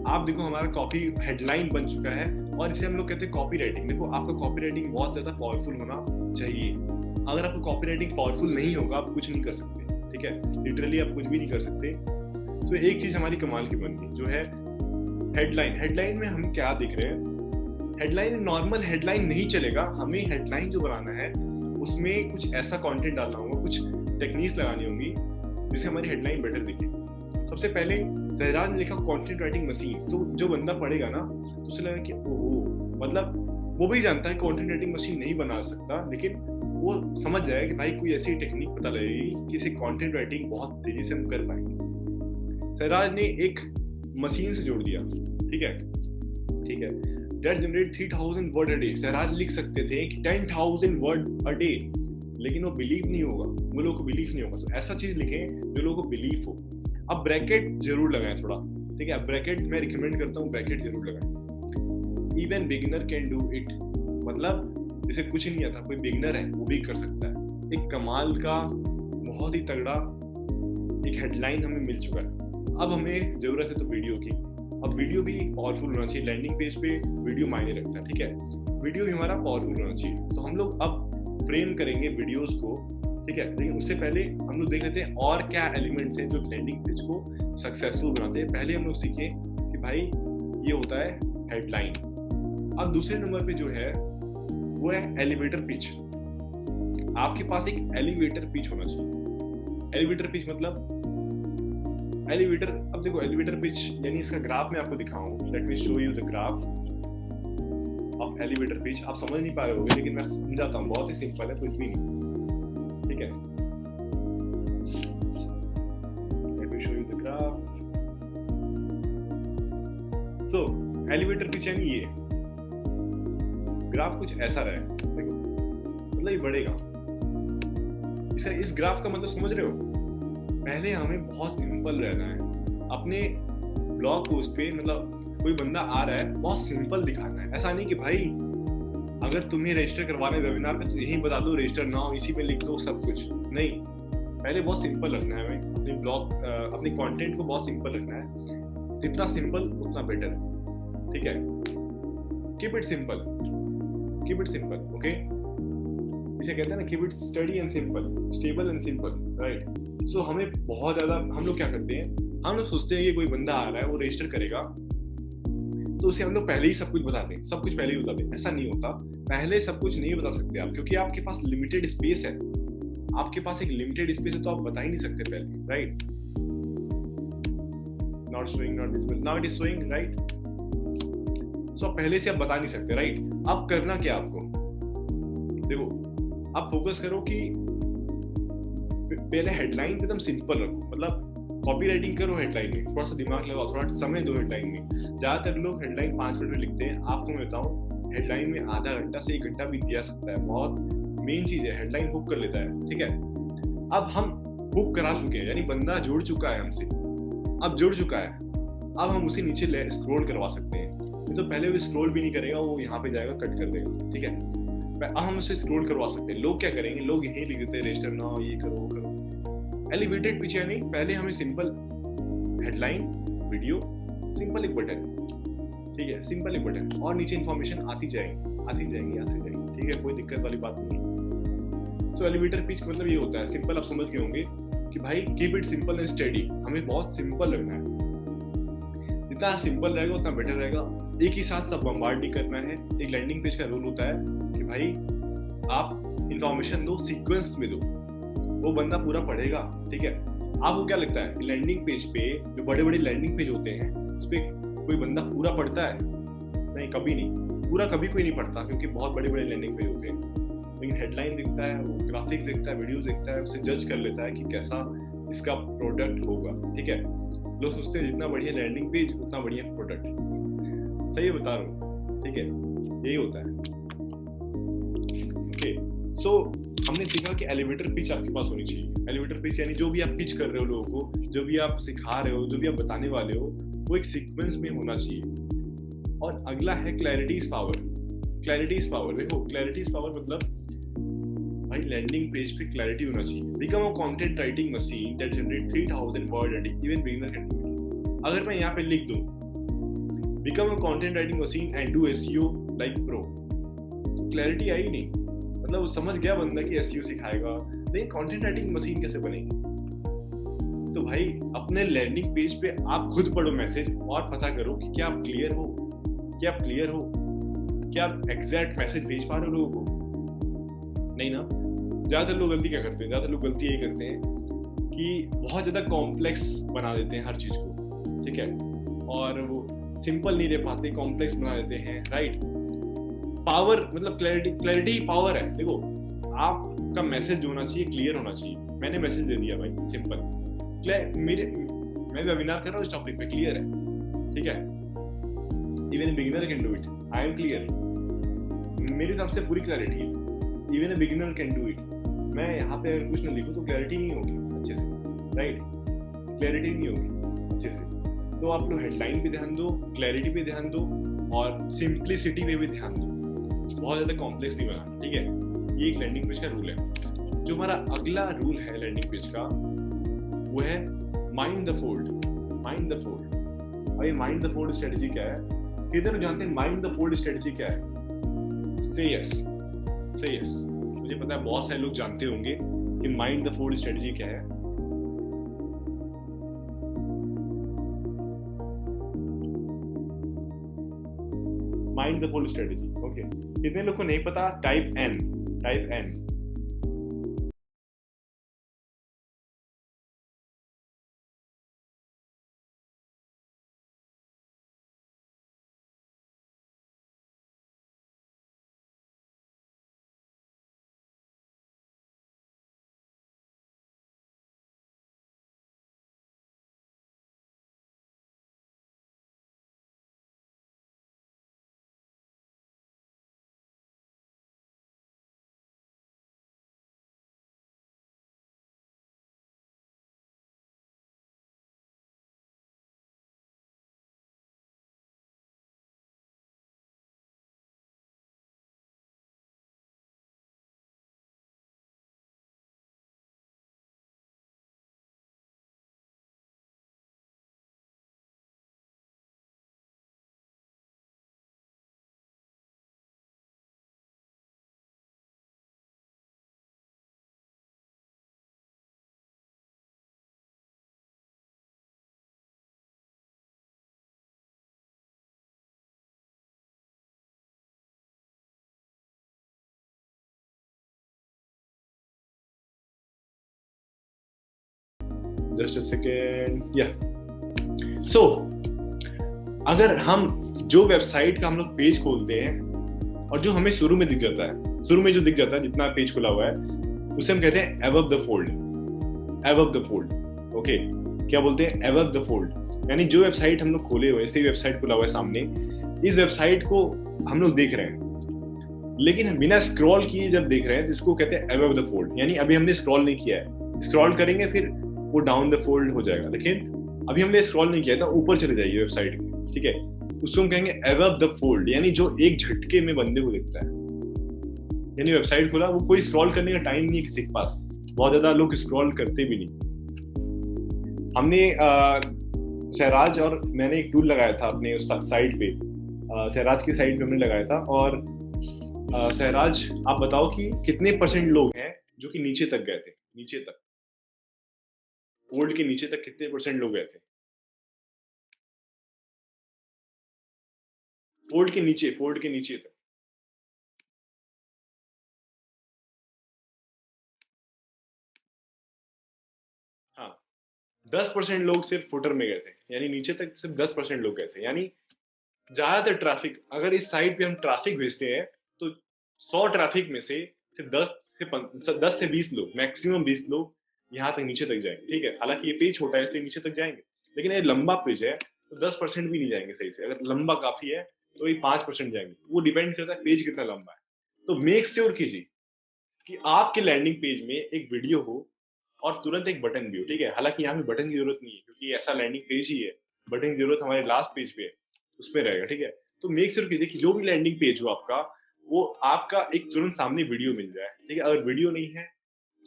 आप देखो हमारा कॉपी हेडलाइन बन चुका है, और इसे हम लोग कहते हैं कॉपी राइटिंग। देखो, आपका कॉपी राइटिंग बहुत ज़्यादा पावरफुल होना चाहिए। अगर आपका कॉपी राइटिंग पावरफुल नहीं होगा, आप कुछ नहीं कर सकते, ठीक है, लिटरली आप कुछ भी नहीं कर सकते। तो एक चीज़ हमारी कमाल की बन गई, जो है हेडलाइन। हेडलाइन में हम क्या देख रहे हैं, हेडलाइन नॉर्मल हेडलाइन नहीं चलेगा, हमें हेडलाइन जो बनाना है उसमें कुछ ऐसा कंटेंट डालना होगा, कुछ टेक्निक्स लगानी होंगी जिससे हमारी हेडलाइन बेटर दिखे। सबसे पहले सहराज ने लिखा कंटेंट राइटिंग मशीन, तो जो बंदा पढ़ेगा ना तो उसे लगेगा कि ओहो, मतलब वो भी जानता है कंटेंट राइटिंग मशीन नहीं बना सकता, लेकिन वो समझ जाएगा कि भाई कोई ऐसी टेक्निक पता लगेगी कि इसे कंटेंट राइटिंग बहुत तेजी से हम कर पाएंगे। सहराज ने एक मशीन से जोड़ दिया, ठीक है, ठीक है, that generate 3000 word a day. Sahraj लिख सकते थे कि 10,000 वर्ड अ डे, लेकिन वो बिलीव नहीं होगा, वो लोगों को बिलीव नहीं होगा। तो ऐसा चीज लिखें जो लोगों को बिलीव हो। अब ब्रैकेट जरूर लगाएं थोड़ा, ठीक है, ब्रैकेट मैं रिकमेंड करता हूँ, ब्रैकेट जरूर लगाएं। Even beginner can do it, मतलब जिसे कुछ नहीं आता, कोई बिगिनर है वो भी कर सकता है। एक कमाल का बहुत ही तगड़ा एक हेडलाइन हमें मिल चुका है। अब हमें जरूरत है तो वीडियो की। अब वीडियो भी पावरफुल होना चाहिए, लैंडिंग पेज पे वीडियो मायने रखता है, ठीक है, वीडियो भी हमारा पावरफुल होना चाहिए। तो हम लोग अब फ्रेम करेंगे वीडियोस को, ठीक है, लेकिन उससे पहले हम लोग देख लेते हैं और क्या एलिमेंट्स हैं जो लैंडिंग पेज को सक्सेसफुल बनाते हैं। पहले हम लोग सीखें कि भाई ये होता है हेडलाइन। अब दूसरे नंबर पे जो है वो है एलिवेटर पिच। आपके पास एक एलिवेटर पिच होना चाहिए। एलिवेटर पिच मतलब एलिवेटर, अब देखो एलिवेटर पिच यानी इसका ग्राफ मैं आपको दिखाऊं, let me show you the graph of elevator pitch. आप समझ नहीं पा रहे होगे, लेकिन मैं समझाता हूँ, बहुत ही सिंपल है, कुछ भी नहीं, ठीक है। Let me show you the graph. So elevator pitch यानी ये ग्राफ कुछ ऐसा रहे, देखो, मतलब ये बढ़ेगा। इस ग्राफ का मतलब समझ रहे हो। पहले हमें बहुत सिंपल रहना है, अपने ब्लॉग पोस्ट पे मतलब कोई बंदा आ रहा है, बहुत सिंपल दिखाना है। ऐसा नहीं कि भाई अगर तुम्हें रजिस्टर करवाना है वेबिनार में तो यही बता दो रजिस्टर नाउ, इसी में लिख दो सब कुछ, नहीं। पहले बहुत सिंपल रखना है हमें, अपने ब्लॉग अपने कंटेंट को बहुत सिंपल रखना है। जितना सिंपल उतना बेटर, ठीक है। Keep it simple, keep it simple, okay. इसे कहते हैं ना, keep it study and simple, stable and simple, right. So हमें बहुत ज़्यादा, हम लोग क्या करते हैं, हम लोग सोचते हैं कि कोई बंदा आ रहा है वो रजिस्टर करेगा तो उसे हम लोग पहले ही सब कुछ बता दें, सब कुछ पहले ही बता दें। ऐसा नहीं होता, पहले सब कुछ नहीं बता सकते आप, क्योंकि आपके पास लिमिटेड स्पेस है। आपके पास एक लिमिटेड स्पेस है तो आप बता ही नहीं सकते पहले, right. Not showing, not visible, now it is showing, right. So पहले से आप बता नहीं सकते, राइट। अब करना क्या आपको, देखो आप फोकस करो कि पहले हेडलाइन एकदम सिंपल रखो, मतलब कॉपी राइटिंग करो हेडलाइन में, थोड़ा सा दिमाग लगाओ, थोड़ा समय दो हेडलाइन में। ज्यादातर लोग हेडलाइन 5 मिनट में लिखते हैं, आपको मैं बताऊं हेडलाइन में आधा घंटा से 1 घंटा भी दिया सकता है। बहुत मेन चीज है, हेडलाइन हुक कर लेता है, ठीक है। अब हम हुक करा चुके हैं, यानी बंदा जुड़ चुका है हमसे, अब जुड़ चुका है, अब हम उसे नीचे स्क्रॉल करवा सकते हैं। तो पहले वो स्क्रॉल भी नहीं करेगा, वो यहाँ पे जाएगा कट कर देगा, ठीक है। अब हम उसे स्क्रॉल करवा सकते हैं। लोग क्या करेंगे, लोग यही लिख देते हैं रजिस्टर नाउ, ये करो वो करो। एलिवेटेड पिच यानी पहले हमें सिंपल हेडलाइन, वीडियो, सिंपल एक बटन, ठीक है, सिंपल एक बटन, और नीचे इन्फॉर्मेशन आती जाएगी, ठीक है, कोई दिक्कत वाली बात नहीं है। तो एलिवेटर पिच मतलब ये होता है, सिंपल आप समझ गए होंगे कि भाई keep it simple and study, हमें बहुत सिंपल रखना है, जितना सिंपल रहेगा उतना बेटर रहेगा। एक ही साथ सब बम्बार्ड नहीं करना है। एक लैंडिंग पेज का रूल होता है कि भाई आप इंफॉर्मेशन दो, सीक्वेंस में दो, वो बंदा पूरा पढ़ेगा, ठीक है। आपको क्या लगता है लैंडिंग पेज पे, जो बड़े बड़े लैंडिंग पेज होते हैं, उस पर कोई बंदा पूरा पढ़ता है? नहीं, कभी नहीं, पूरा कभी कोई नहीं पढ़ता, क्योंकि बहुत बड़े बड़े लैंडिंग पेज होते हैं। लेकिन हेडलाइन दिखता है, वो ग्राफिक्स दिखता है, वीडियोस दिखता है, उसे जज कर लेता है कि कैसा इसका प्रोडक्ट होगा, ठीक है। लोग सोचते हैं जितना बढ़िया लैंडिंग पेज उतना बढ़िया प्रोडक्ट। सही बता रहा हूँ, ठीक है, यही होता है। ओके, सो हमने सीखा कि एलिवेटर पिच आपके पास होनी चाहिए। एलिवेटर पिच यानी जो भी आप पिच कर रहे हो लोगों को, जो भी आप सिखा रहे हो, जो भी आप बताने वाले हो, वो एक सीक्वेंस में होना चाहिए। और अगला है clarity is power. Clarity is power, देखो क्लैरिटी इज पावर मतलब भाई लैंडिंग पेज पे क्लैरिटी होना चाहिए। Become a content writing machine that generate 3000 word a day, even beginner can do it. अगर मैं यहाँ पे लिख दूं become a content writing machine and do SEO like pro, तो क्लैरिटी आई नहीं, मतलब समझ गया बंदा कि SEO सिखाएगा, लेकिन कंटेंट राइटिंग मशीन कैसे बनेगी? तो भाई अपने लैंडिंग पेज पे आप खुद पढ़ो मैसेज और पता करो कि क्या आप क्लियर हो, क्या आप क्लियर हो, क्या आप एग्जैक्ट मैसेज भेज पा रहे हो लोगों को? नहीं ना। ज्यादातर लोग गलती क्या करते हैं, ज्यादातर लोग गलती यही करते हैं कि बहुत ज्यादा कॉम्प्लेक्स बना देते हैं हर चीज को, ठीक है, और वो सिंपल नहीं रह पाते, कॉम्प्लेक्स बना देते हैं, राइट। पावर मतलब क्लैरिटी पावर है। देखो आपका मैसेज जो होना चाहिए क्लियर होना चाहिए। मैंने मैसेज दे दिया भाई, सिंपल, मैं वेबिनार कर रहा हूँ इस टॉपिक पे, क्लियर है, ठीक है। Even beginner can do it, I am clear, मेरी तरफ से पूरी क्लैरिटी है। Even beginner can do it. मैं यहाँ पे अगर कुछ ना लिखूँ तो क्लैरिटी नहीं होगी अच्छे से, राइट, क्लैरिटी नहीं होगी अच्छे से। तो आप लोग हेडलाइन पे ध्यान दो, क्लैरिटी पे ध्यान दो, और सिंप्लिसिटी पे भी ध्यान दो, बहुत ज़्यादा कॉम्प्लेक्स नहीं बनाना, ठीक है। ये एक लैंडिंग पेज का रूल है। जो हमारा अगला रूल है लैंडिंग पेज का, वो है mind the fold. Mind the fold. और ये माइंड द फोल्ड स्ट्रेटजी क्या है? कितने लोग जानते हैं माइंड द फोल्ड स्ट्रेटजी क्या है? से यस, से यस। मुझे पता है बहुत सारे लोग जानते होंगे कि माइंड द फोल्ड स्ट्रेटजी क्या है। Mind the fold strategy, okay. कितने लोग को नहीं पता? Type N, type N. Just a second, या सो अगर हम जो वेबसाइट का हम लोग पेज खोलते हैं और जो हमें शुरू में दिख जाता है, शुरू में जो दिख जाता है जितना पेज खुला हुआ है, उसे हम कहते हैं above the fold, above the fold। Okay, क्या बोलते हैं? above the fold, यानी जो वेबसाइट हम लोग खोले हुए, ऐसे वेबसाइट खुला हुआ है सामने, इस वेबसाइट को हम लोग देख रहे हैं, लेकिन बिना स्क्रॉल किए जब देख रहे हैं तो इसको कहते हैं above the fold, यानी अभी हमने स्क्रॉल नहीं किया है। स्क्रॉल करेंगे फिर वो डाउन द फोल्ड हो जाएगा, लेकिन अभी हमने स्क्रॉल नहीं किया था, ऊपर चले जाइए वेबसाइट में, ठीक है, उसको हम कहेंगे above the fold, यानी जो एक झटके में बंदे को दिखता है। यानी वेबसाइट खुला, वो कोई स्क्रॉल करने का टाइम नहीं है किसी के पास, बहुत ज्यादा लोग स्क्रॉल करते भी नहीं। हमने सहराज और मैंने एक टूल लगाया था अपने उस साइट पे, सहराज की साइट पे हमने लगाया था, और सहराज आप बताओ कि कितने % लोग हैं जो कि नीचे तक गए थे, नीचे तक, फोल्ड के नीचे तक कितने % लोग गए थे? फोल्ड के नीचे, फोल्ड के नीचे तक। हाँ, 10% लोग सिर्फ फुटर में गए थे, यानी नीचे तक सिर्फ 10% लोग गए थे। यानी ज्यादातर ट्रैफिक, अगर इस साइट पे हम ट्रैफिक भेजते हैं तो 100 ट्रैफिक में से सिर्फ 10 से 20 लोग, मैक्सिमम 20 लोग यहाँ तक नीचे तक जाएंगे, ठीक है। हालांकि ये पेज छोटा है इसलिए नीचे तक जाएंगे, लेकिन ये लंबा पेज है तो 10% भी नहीं जाएंगे सही से। अगर लंबा काफी है तो ये 5% जाएंगे, वो डिपेंड करता है पेज कितना लंबा है। तो मेक श्योर कीजिए कि आपके लैंडिंग पेज में एक वीडियो हो और तुरंत एक बटन भी हो, ठीक है। हालांकि यहाँ पे बटन की जरूरत नहीं है क्योंकि ऐसा लैंडिंग पेज ही है, बटन की जरूरत हमारे लास्ट पेज पे है, उसमें रहेगा, ठीक है। तो मेक श्योर कीजिए कि जो भी लैंडिंग पेज हो आपका, वो आपका एक तुरंत सामने वीडियो मिल जाए, ठीक है। अगर वीडियो नहीं है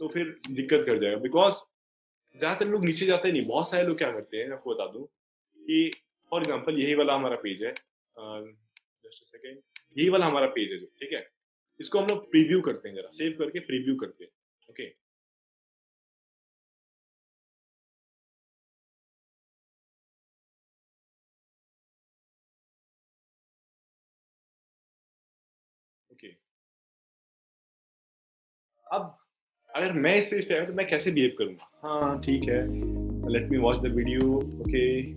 तो फिर दिक्कत कर जाएगा, बिकॉज ज्यादातर लोग नीचे जाते नहीं। बहुत सारे लोग क्या करते हैं, आपको बता दूं कि फॉर एग्जाम्पल यही वाला हमारा पेज है, जस्ट सेकेंड, यही वाला हमारा पेज है जो, ठीक है। इसको हम लोग प्रीव्यू करते हैं, जरा सेव करके प्रीव्यू करते हैं, ओके। ओके, अब अगर मैं इस पेज पे आया तो मैं कैसे बिहेव करूंगा? हाँ ठीक है, let me watch the video, okay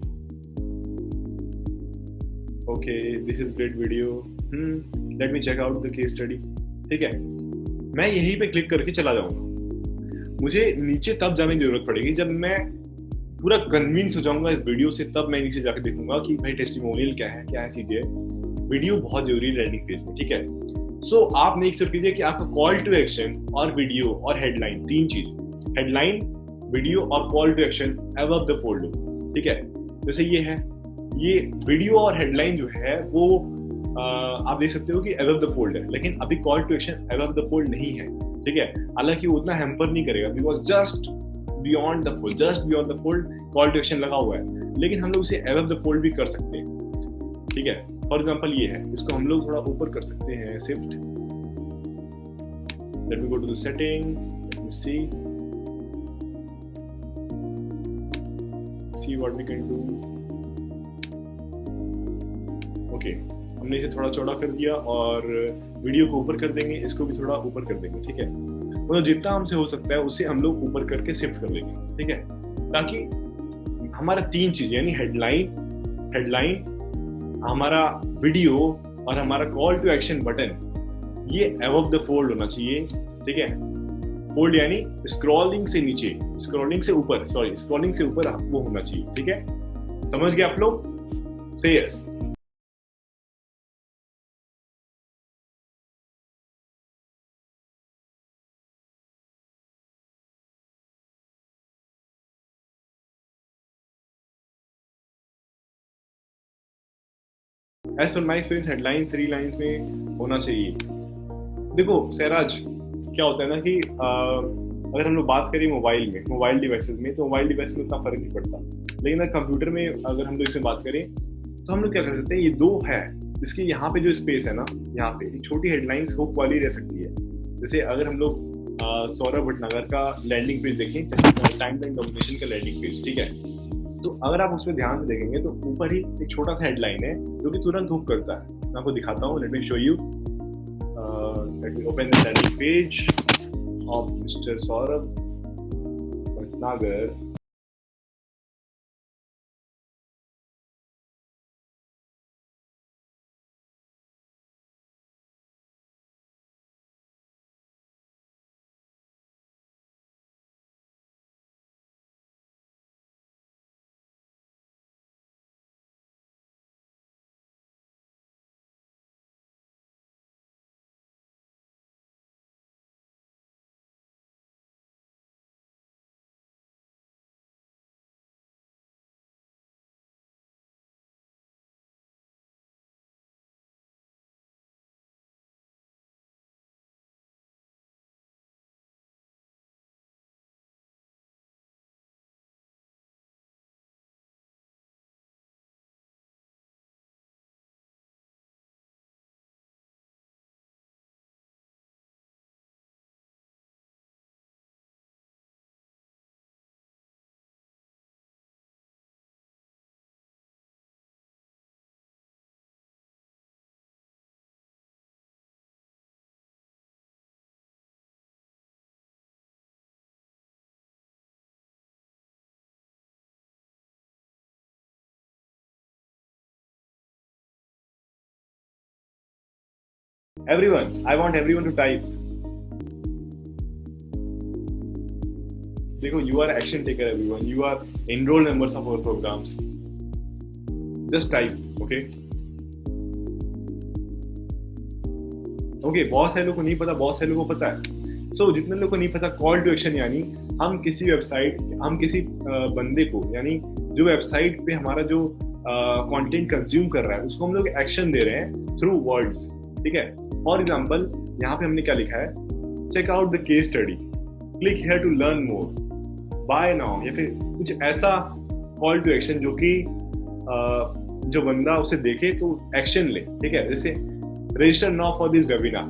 okay, this is great video, let me check out the case study, ठीक है। मैं यहीं पे क्लिक करके चला जाऊंगा। मुझे नीचे तब जाने की जरूरत पड़ेगी जब मैं पूरा कन्विंस हो जाऊंगा इस वीडियो से, तब मैं नीचे जाकर देखूंगा कि भाई टेस्टिमोनियल क्या है चीजें। वीडियो बहुत जरूरी है लैंडिंग पेज में, ठीक है। सो आप मेक श्योर कीजिए कि आपका कॉल टू एक्शन और वीडियो और हेडलाइन, तीन चीज, हेडलाइन, वीडियो और call to action above the fold हो, ठीक है। जैसे ये है, ये वीडियो और हेडलाइन जो है वो आप देख सकते हो कि अबव द फोल्ड है, लेकिन अभी call to action above the fold नहीं है, ठीक है। हालांकि वो उतना हैम्पर नहीं करेगा because just beyond the fold, just beyond the fold call to action लगा हुआ है, लेकिन हम लोग इसे अबव द फोल्ड भी कर सकते हैं, ठीक है। फॉर एग्जाम्पल ये है, इसको हम लोग थोड़ा ऊपर कर सकते हैं, shift, let me go to the setting, let me see what we can do. Okay, हमने इसे थोड़ा चौड़ा कर दिया और वीडियो को ऊपर कर देंगे, इसको भी थोड़ा ऊपर कर देंगे, ठीक है। मतलब जितना हमसे हो सकता है उसे हम लोग ऊपर करके शिफ्ट कर लेंगे, ठीक है, ताकि हमारा तीन चीज यानी हेडलाइन, हमारा वीडियो और हमारा कॉल टू एक्शन बटन, ये अबव द फोल्ड होना चाहिए, ठीक है। फोल्ड यानी स्क्रॉलिंग से नीचे, स्क्रॉलिंग से ऊपर वो होना चाहिए, ठीक है। समझ गए आप लोग? से yes. As per my experience, headline 3 lines में होना चाहिए। देखो सहराज, क्या होता है ना कि अगर हम लोग बात करें मोबाइल डिवाइसेस में, तो मोबाइल डिवाइस में उतना फर्क नहीं पड़ता, लेकिन अगर कंप्यूटर में अगर हम लोग इसमें बात करें तो हम लोग क्या कर सकते हैं, ये दो है, इसके यहाँ पे जो स्पेस है ना, यहाँ पे एक छोटी हेडलाइंस हुक वाली रह सकती है। जैसे अगर हम लोग सौरभ भटनागर का लैंडिंग पेज देखें, टाइम लाइन डोमिनेशन का लैंडिंग पेज, ठीक है, तो अगर आप उसमें ध्यान से देखेंगे तो ऊपर ही एक छोटा सा हेडलाइन है जो कि तुरंत हुक करता है। मैं आपको दिखाता हूँ, let me show you, let me open the landing page of mister Saurabh Bhatnagar. Everyone, I want everyone to type. देखो, you are action taker, everyone. You are enrolled members of our programs. Just type, okay? Okay, बहुत सारे लोगों को नहीं पता, बहुत सारे लोगों को पता है. So जितने लोगों को नहीं पता, कॉल टू एक्शन यानी हम किसी वेबसाइट, हम किसी बंदे को, यानी जो वेबसाइट पे हमारा जो कंटेंट कंज्यूम कर रहा है, उसको हम लोग एक्शन दे रहे हैं थ्रू वर्ड्स. ठीक है. फॉर एग्जाम्पल, यहाँ पे हमने क्या लिखा है, check out the case study, click here to learn more, buy now, या फिर कुछ ऐसा कॉल टू एक्शन जो कि जो बंदा उसे देखे तो एक्शन ले. ठीक है. जैसे register now for this webinar,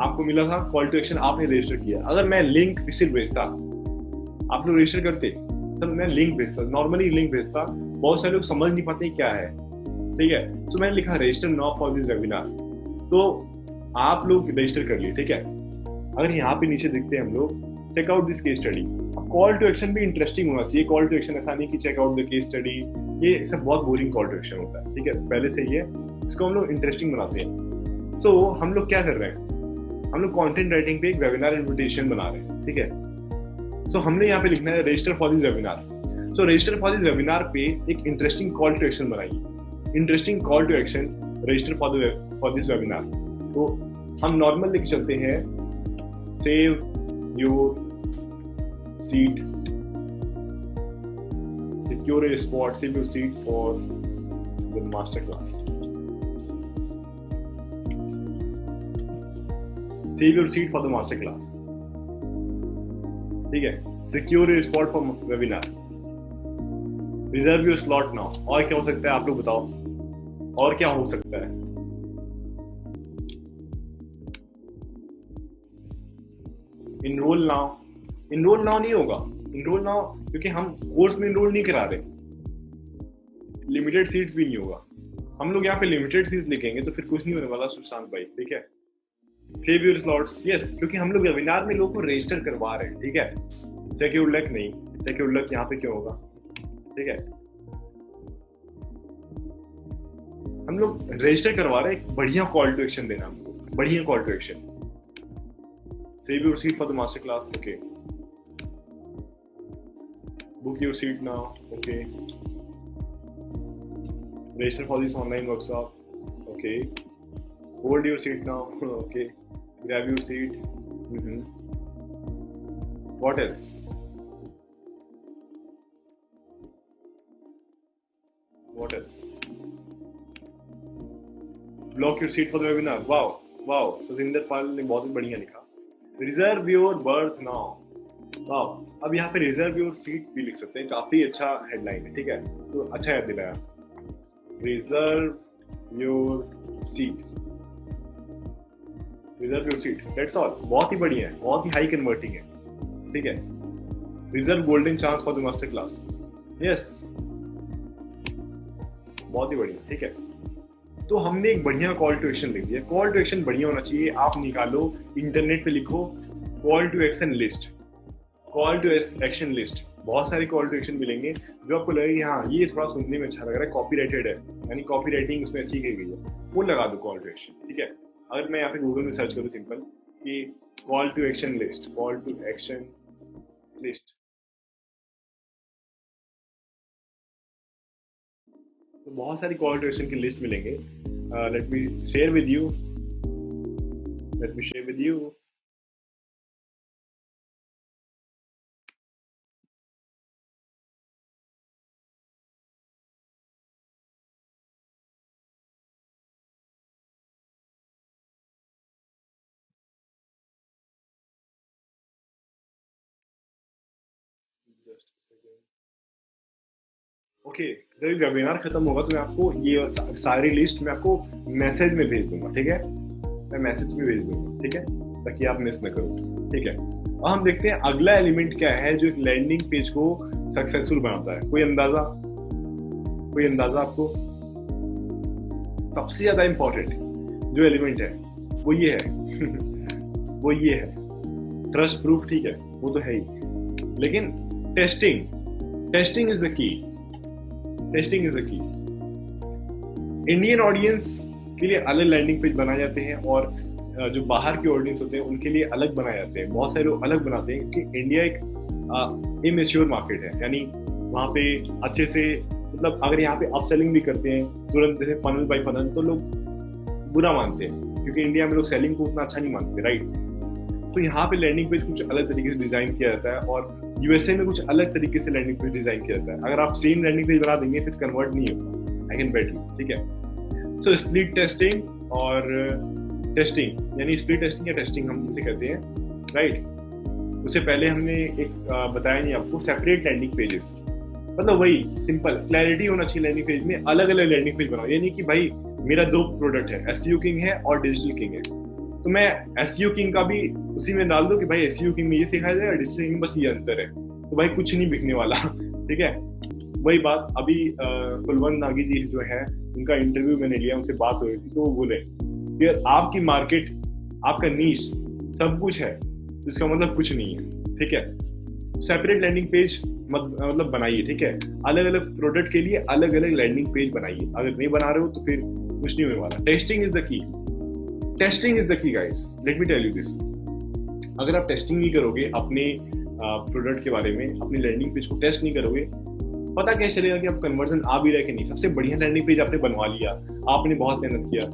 आपको मिला था कॉल टू एक्शन, आपने रजिस्टर किया. अगर मैं लिंक सिर्फ भेजता, आप लोग रजिस्टर करते, तब मैं लिंक भेजता, नॉर्मली लिंक भेजता, बहुत सारे लोग समझ नहीं पाते क्या है. ठीक है. तो मैंने लिखा register now for this webinar, तो आप लोग रजिस्टर कर लिए. ठीक है. अगर यहाँ पे नीचे देखते हैं हम लोग, check out this case study. अब कॉल टू एक्शन भी इंटरेस्टिंग होना चाहिए. कॉल टू एक्शन ऐसा नहीं कि check out the case study, ये सब बहुत बोरिंग कॉल टू एक्शन होता है. ठीक है. पहले से ही है, इसको हम लोग इंटरेस्टिंग बनाते हैं. सो हम लोग क्या कर रहे हैं, हम लोग कंटेंट राइटिंग पे एक वेबिनार इन्विटेशन बना रहे हैं. ठीक है. सो हमने यहाँ पे लिखना है register for this webinar. So register for this webinar पे एक इंटरेस्टिंग कॉल टू एक्शन बनाइए. Interesting call to action, register for this webinar. तो हम नॉर्मल लेके चलते हैं, save your seat, secure your spot, save your seat for the master class. Save your seat for the master class. ठीक है. Secure your spot for webinar. Reserve your slot now. और क्या हो सकता है, आप लोग बताओ, और क्या हो सकता है? Enroll now. Enroll now नहीं होगा. Enroll now क्योंकि हम कोर्स में enroll नहीं करा रहे. Limited seats भी नहीं होगा. हम लोग यहाँ पे limited seats लिखेंगे तो फिर कुछ नहीं होने वाला सुशांत भाई. ठीक है. सेव योर स्लॉट्स, यस, क्योंकि हम लोग वेबिनार में लोगों को रजिस्टर करवा रहे हैं. ठीक है. चेक योर लक नहीं, चेक योर लक यहाँ पे क्यों होगा. ठीक है. हम लोग रजिस्टर करवा रहे हैं, बढ़िया कॉल टू एक्शन देना हमको, बढ़िया call to action. Save your seat for the master class. Okay. Book your seat now. Okay. Register for this online workshop. Okay. Hold your seat now. Okay. Grab your seat. What else? What else? Block your seat for the webinar. Wow. Wow. सुजिंदर पाल ने बहुत ही बढ़िया लिखा. Reserve your berth now. Wow. अब यहाँ पे reserve your seat भी लिख सकते हैं. काफी अच्छा हेडलाइन है. ठीक है. तो अच्छा याद दिलाया. Reserve your seat. Reserve your seat, that's all. बहुत ही बढ़िया है, बहुत ही हाई कन्वर्टिंग है. ठीक है. Reserve golden chance for the master class. Yes, बहुत ही बढ़िया. ठीक है. तो हमने एक बढ़िया कॉल टू एक्शन लिख दिया. कॉल टू एक्शन बढ़िया होना चाहिए. आप निकालो, इंटरनेट पे लिखो call to action list, call to action list. बहुत सारे कॉल टू एक्शन मिलेंगे जो आपको लगेगी हाँ ये थोड़ा सुनने में अच्छा लग रहा है, कॉपीराइटेड है, यानी कॉपी राइटिंग उसमें अच्छी की गई है, वो लगा दो कॉल टू एक्शन. ठीक है. अगर मैं यहाँ पे गूगल में सर्च करूँ सिंपल कि call to action list, call to action list, तो बहुत सारी कॉल टू एक्शन की लिस्ट मिलेंगे. Let me share with you. Okay. जब वेबिनार खत्म होगा तो मैं आपको ये सारी लिस्ट मैं आपको मैसेज में भेज दूंगा. ठीक है. मैं मैसेज में भेज दूंगा. ठीक है. ताकि आप मिस ना करो. ठीक है. अब हम देखते हैं अगला एलिमेंट क्या है जो एक लैंडिंग पेज को सक्सेसफुल बनाता है. कोई अंदाजा आपको? सबसे ज्यादा इंपॉर्टेंट जो एलिमेंट है वो ये है वो ये है ट्रस्ट प्रूफ. ठीक है, वो तो है ही, लेकिन टेस्टिंग इज द की. इंडियन ऑडियंस के लिए अलग लैंडिंग पेज बनाए जाते हैं और जो बाहर के ऑडियंस होते हैं उनके लिए अलग बनाए जाते हैं। बहुत सारे लोग अलग बनाते हैं क्योंकि इंडिया एक इमेच्योर मार्केट है, यानी वहाँ पे अच्छे से मतलब अगर यहाँ पे अपसेलिंग भी करते हैं तुरंत जैसे फनल बाय फनल तो लोग बुरा मानते हैं, क्योंकि इंडिया में लोग सेलिंग को उतना अच्छा नहीं मानते, राइट। तो यहाँ पे लैंडिंग पेज कुछ अलग तरीके से डिजाइन किया जाता है और यूएसए में कुछ अलग तरीके से लैंडिंग पेज डिजाइन किया जाता है। अगर आप सेम लैंडिंग पेज बना देंगे फिर कन्वर्ट नहीं होगा, आई कैन बेट यू, ठीक है। सो स्प्लिट टेस्टिंग और टेस्टिंग, यानी स्प्लिट टेस्टिंग या टेस्टिंग हम जिसे कहते हैं, राइट। उससे पहले हमने एक बताया नहीं आपको, सेपरेट लैंडिंग पेजेस, मतलब वही सिंपल क्लैरिटी होना चाहिए लैंडिंग पेज में, अलग अलग लैंडिंग पेज बनाओ। यानी कि भाई मेरा 2 प्रोडक्ट है, एसईओ किंग है और डिजिटल किंग है, तो मैं एसईओ किंग का भी उसी में डाल दो कि भाई एसईओ किंग में ये सिखाया जाए, डिजिटल किंग बस ये अंतर है, तो भाई कुछ नहीं बिकने वाला, ठीक है। वही बात अभी कुलवंत नागी जी जो है उनका इंटरव्यू मैंने लिया, उनसे बात हो रही थी, तो वो बोले कि आपकी मार्केट, आपका नीश सब कुछ है, इसका मतलब कुछ नहीं है, ठीक है। सेपरेट लैंडिंग पेज मतलब बनाइए, ठीक है। अलग अलग प्रोडक्ट के लिए अलग अलग लैंडिंग पेज बनाइए, अगर नहीं बना रहे हो तो फिर कुछ नहीं होने वाला। Testing is the key, testing is the key guys, let me tell you this. अगर आप टेस्टिंग नहीं करोगे अपने प्रोडक्ट के बारे में, अपनी लैंडिंग पेज को टेस्ट नहीं करोगे, पता कैसे चलेगा कि आप कन्वर्जन आ भी रहा है कि नहीं। सबसे बढ़िया लैंडिंग पेज आपने बनवा लिया, आपने बहुत मेहनत किया,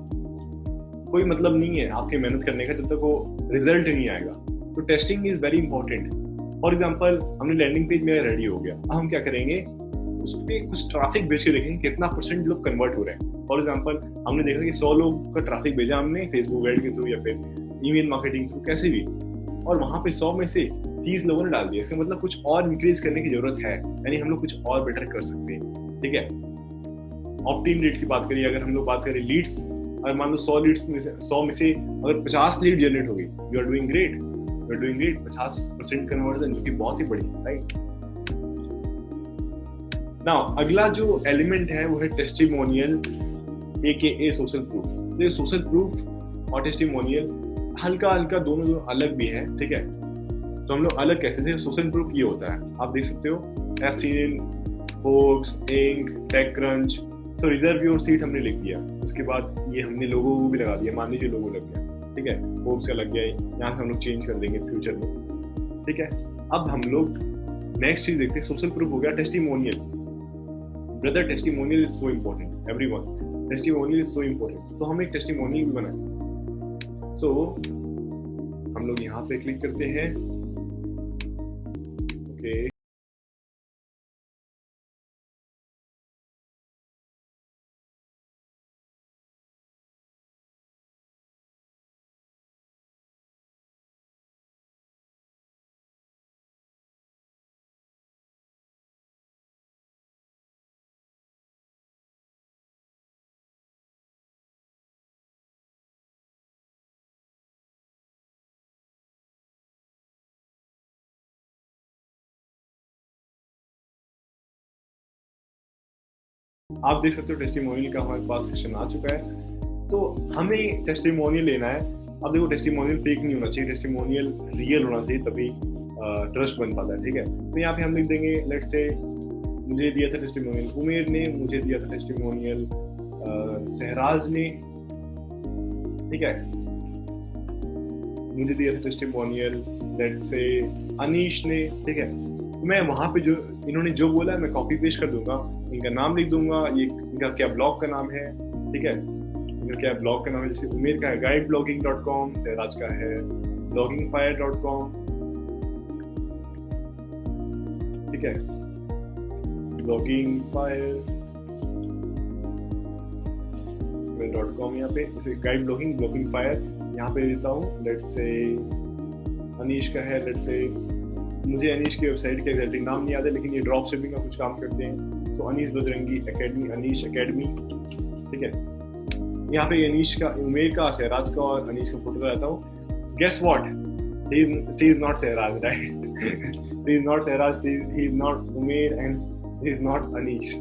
कोई मतलब नहीं है आपके मेहनत करने का जब तक वो रिजल्ट नहीं आएगा। तो testing is very important. For example हमने लैंडिंग पेज मेरा रेडी हो गया, अब हम क्या करेंगे, उस पर कुछ ट्रैफिक भेज के देखेंगे कितना % लोग कन्वर्ट हो रहे हैं। फॉर एग्जाम्पल हमने देखा कि 100 लोग का ट्रैफिक भेजा हमने फेसबुक एड के थ्रू या फिर ईमेल मार्केटिंग थ्रू, कैसे भी, और वहाँ पे 100 में से 30 लोगों ने डाल दिया। इसका मतलब कुछ और इंक्रीज करने की जरूरत है, यानी हम लोग कुछ और बेटर कर सकते हैं, ठीक है। ऑप्ट-इन रेट की बात करिए, अगर हम लोग बात करें लीड्स, अगर मान लो 100 लीड्स में से 100 में से अगर 50 लीड जनरेट हो गई, you are doing great, you are doing great. 50% conversion, जो कि बहुत ही बढ़िया, राइट। नाउ अगला जो एलिमेंट है वो है टेस्टिमोनियल AKA सोशल प्रूफ। तो ये सोशल प्रूफ और टेस्टिमोनियल हल्का हल्का दोनों अलग भी है, ठीक है। तो हम लोग अलग कैसे थे, सोशल प्रूफ ये होता है, आप देख सकते हो एससीएन, फोर्ब्स, इंक, टेकक्रंच। तो रिजर्व योर सीट हमने लिख दिया, उसके बाद ये हमने लोगो भी लगा दिया, मान लीजिए लोगो लग गया, ठीक है, फोर्ब्स का लग गया, यहाँ से हम लोग चेंज कर देंगे फ्यूचर में, ठीक है। अब हम लोग नेक्स्ट चीज देखते हैं, सोशल प्रूफ हो गया। Testimonial, brother testimonial is so important, everyone, testimonial is so important. तो हम एक टेस्टिमोनियल भी बनाए, सो हम लोग यहाँ पे क्लिक करते हैं, ओके। आप देख सकते हो टेस्टिमोनियल का हमारे पास सेक्शन आ चुका है। तो हमें टेस्टिमोनियल लेना है। अब देखो टेस्टिमोनियल फेक नहीं होना चाहिए, टेस्टिमोनियल रियल होना चाहिए, तभी ट्रस्ट बन पाता है, ठीक है। तो यहाँ पे हम लिख देंगे, लेट्स से मुझे दिया था टेस्टिमोनियल उमेर ने, मुझे दिया था टेस्टिमोनियल सहराज ने, ठीक है, मुझे दिया था टेस्टिमोनियल लेट्स से अनीश ने, ठीक है। तो मैं वहाँ पे जो इन्होंने जो बोला है मैं कॉपी पेस्ट कर दूंगा, इनका नाम लिख दूंगा, ये इनका क्या ब्लॉग का नाम है, ठीक है, इनका क्या ब्लॉग का नाम है, जैसे उमेर का है guideblogging.com, सहराज का है bloggingfire.com, ठीक है, bloggingfire.com, यहाँ पे जैसे गाइड ब्लॉगिंग, bloggingfire यहाँ पे देता हूँ। लेट्स से अनीश का है, लेट्स से मुझे अनीश की वेबसाइट का एग्जैक्टली नाम नहीं याद है, लेकिन ये ड्रॉप शिपिंग का कुछ काम करते हैं। सो अनीश बजरंगी एकेडमी, अनीश एकेडमी, ठीक है। यहाँ पे अनीश का, उमेर का, सहराज का और अनीश का फोटो रहता हूँ। Guess what, she is not Sahraj, right, she is not Sahraj, he is not Umer and he is not Anish,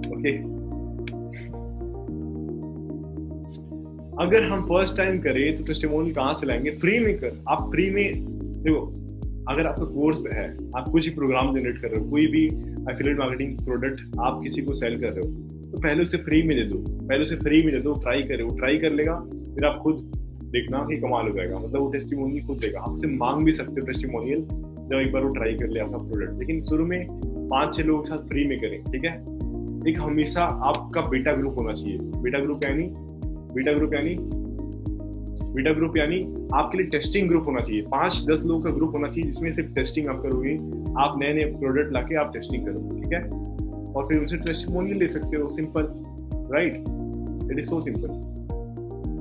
okay. अगर हम फर्स्ट टाइम करें तो टेस्टिमोनियल कहाँ से लाएंगे, फ्री में कर, आप फ्री में देखो, अगर आपका कोर्स है, आप कुछ ही प्रोग्राम जनरेट कर रहे हो, कोई भी एफिलिएट मार्केटिंग प्रोडक्ट आप किसी को सेल कर रहे हो, तो पहले उसे फ्री में दे दो, पहले उसे फ्री में दे दो, ट्राई करे, वो ट्राई कर लेगा, फिर आप खुद देखना कि कमाल हो जाएगा। मतलब वो टेस्टिमोनियल खुद देगा, आपसे मांग भी सकते हो टेस्टिमोनियल जब एक बार वो ट्राई कर ले अपना प्रोडक्ट। लेकिन शुरू में 5-6 लोगों के साथ फ्री में करें, ठीक है। एक हमेशा आपका बेटा ग्रुप होना चाहिए। बेटा ग्रुप यानी आपके लिए टेस्टिंग ग्रुप होना चाहिए। 5-10 लोगों का ग्रुप होना चाहिए जिसमें सिर्फ टेस्टिंग आप करोगे, आप नए नए प्रोडक्ट लाके आप टेस्टिंग करोगे, ठीक है। और फिर उनसे टेस्टिमोनियल ले सकते हो, simple, right, it is so simple.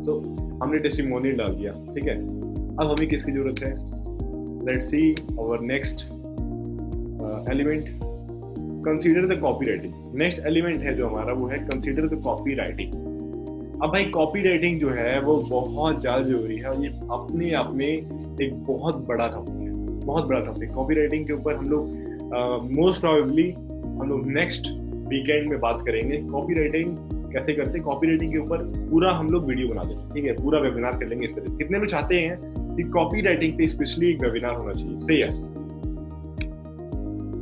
So हमने टेस्टिमोनियल डाल दिया, ठीक है। अब हमें किसकी जरूरत है? Let's see our next element, consider the copywriting. Next element है जो हमारा वो है कंसीडर द कॉपीराइटिंग। अब भाई कॉपीराइटिंग जो है वो बहुत ज़्यादा जरूरी है और ये अपने आप में एक बहुत बड़ा टॉपिक है, बहुत बड़ा टॉपिक। कॉपीराइटिंग के ऊपर हम लोग मोस्ट प्रोबेबली हम लोग नेक्स्ट वीकेंड में बात करेंगे। कॉपीराइटिंग कैसे करते हैं, कॉपीराइटिंग के ऊपर पूरा हम लोग वीडियो बना देंगे, ठीक है। पूरा वेबिनार कर लेंगे इस तरह। कितने लोग चाहते हैं कि कॉपीराइटिंग पे स्पेशली एक वेबिनार होना चाहिए? से यस,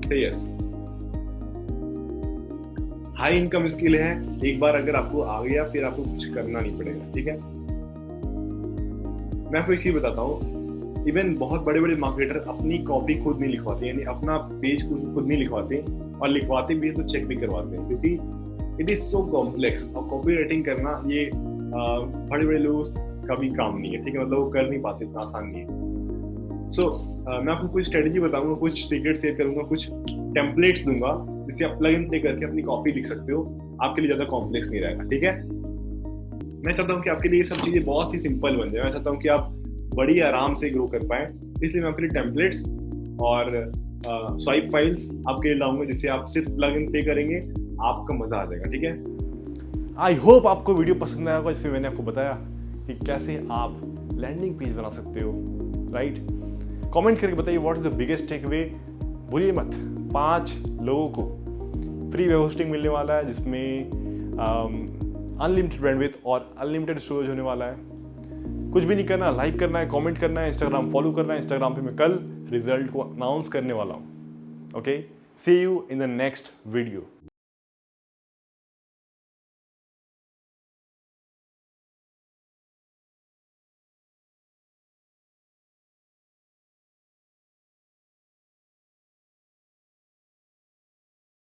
से यस। हाई इनकम स्किल है, एक बार अगर आपको आ गया फिर आपको कुछ करना नहीं पड़ेगा, ठीक है। मैं आपको एक चीज बताता हूँ, इवन बहुत बड़े बड़े मार्केटर अपनी कॉपी खुद नहीं लिखवाते, यानी अपना पेज खुद नहीं लिखवाते, और लिखवाते भी है तो चेक भी करवाते हैं, क्योंकि इट इज सो कॉम्प्लेक्स। और कॉपी राइटिंग करना ये बड़े बड़े लोगों का भी काम नहीं है, ठीक है। मतलब वो कर नहीं पाते, इतना आसान नहीं है। सो मैं आपको कुछ स्ट्रेटेजी बताऊंगा, कुछ सीक्रेट शेयर करूंगा, कुछ टेम्पलेट्स दूंगा जिससे आप प्लग इन प्ले करके अपनी कॉपी लिख सकते हो। आपके लिए ज्यादा कॉम्प्लेक्स नहीं रहेगा, ठीक है। मैं चाहता हूँ कि आपके लिए ये सब चीजें बहुत ही सिंपल बन जाए। मैं चाहता हूँ कि आप बड़ी आराम से ग्रो कर पाए, इसलिए मैं आपके लिए टेम्पलेट्स और स्वाइप फाइल्स आपके लिए लाऊंगा, जिससे आप सिर्फ प्लग इन प्ले करेंगे, आपका मजा आ जाएगा, ठीक है। आई होप आपको वीडियो पसंद आया होगा, जिसमें मैंने आपको बताया कि कैसे आप लैंडिंग पेज बना सकते हो, राइट। कमेंट करके बताइए what is the biggest take away. भूलिए मत, 5 लोगों को फ्री वेब होस्टिंग मिलने वाला है, जिसमें अनलिमिटेड बैंडविड्थ और अनलिमिटेड स्टोरेज होने वाला है। कुछ भी नहीं करना, लाइक करना है, कमेंट करना है, इंस्टाग्राम फॉलो करना है। इंस्टाग्राम पे मैं कल रिजल्ट को अनाउंस करने वाला हूँ। Okay, see you in the next video.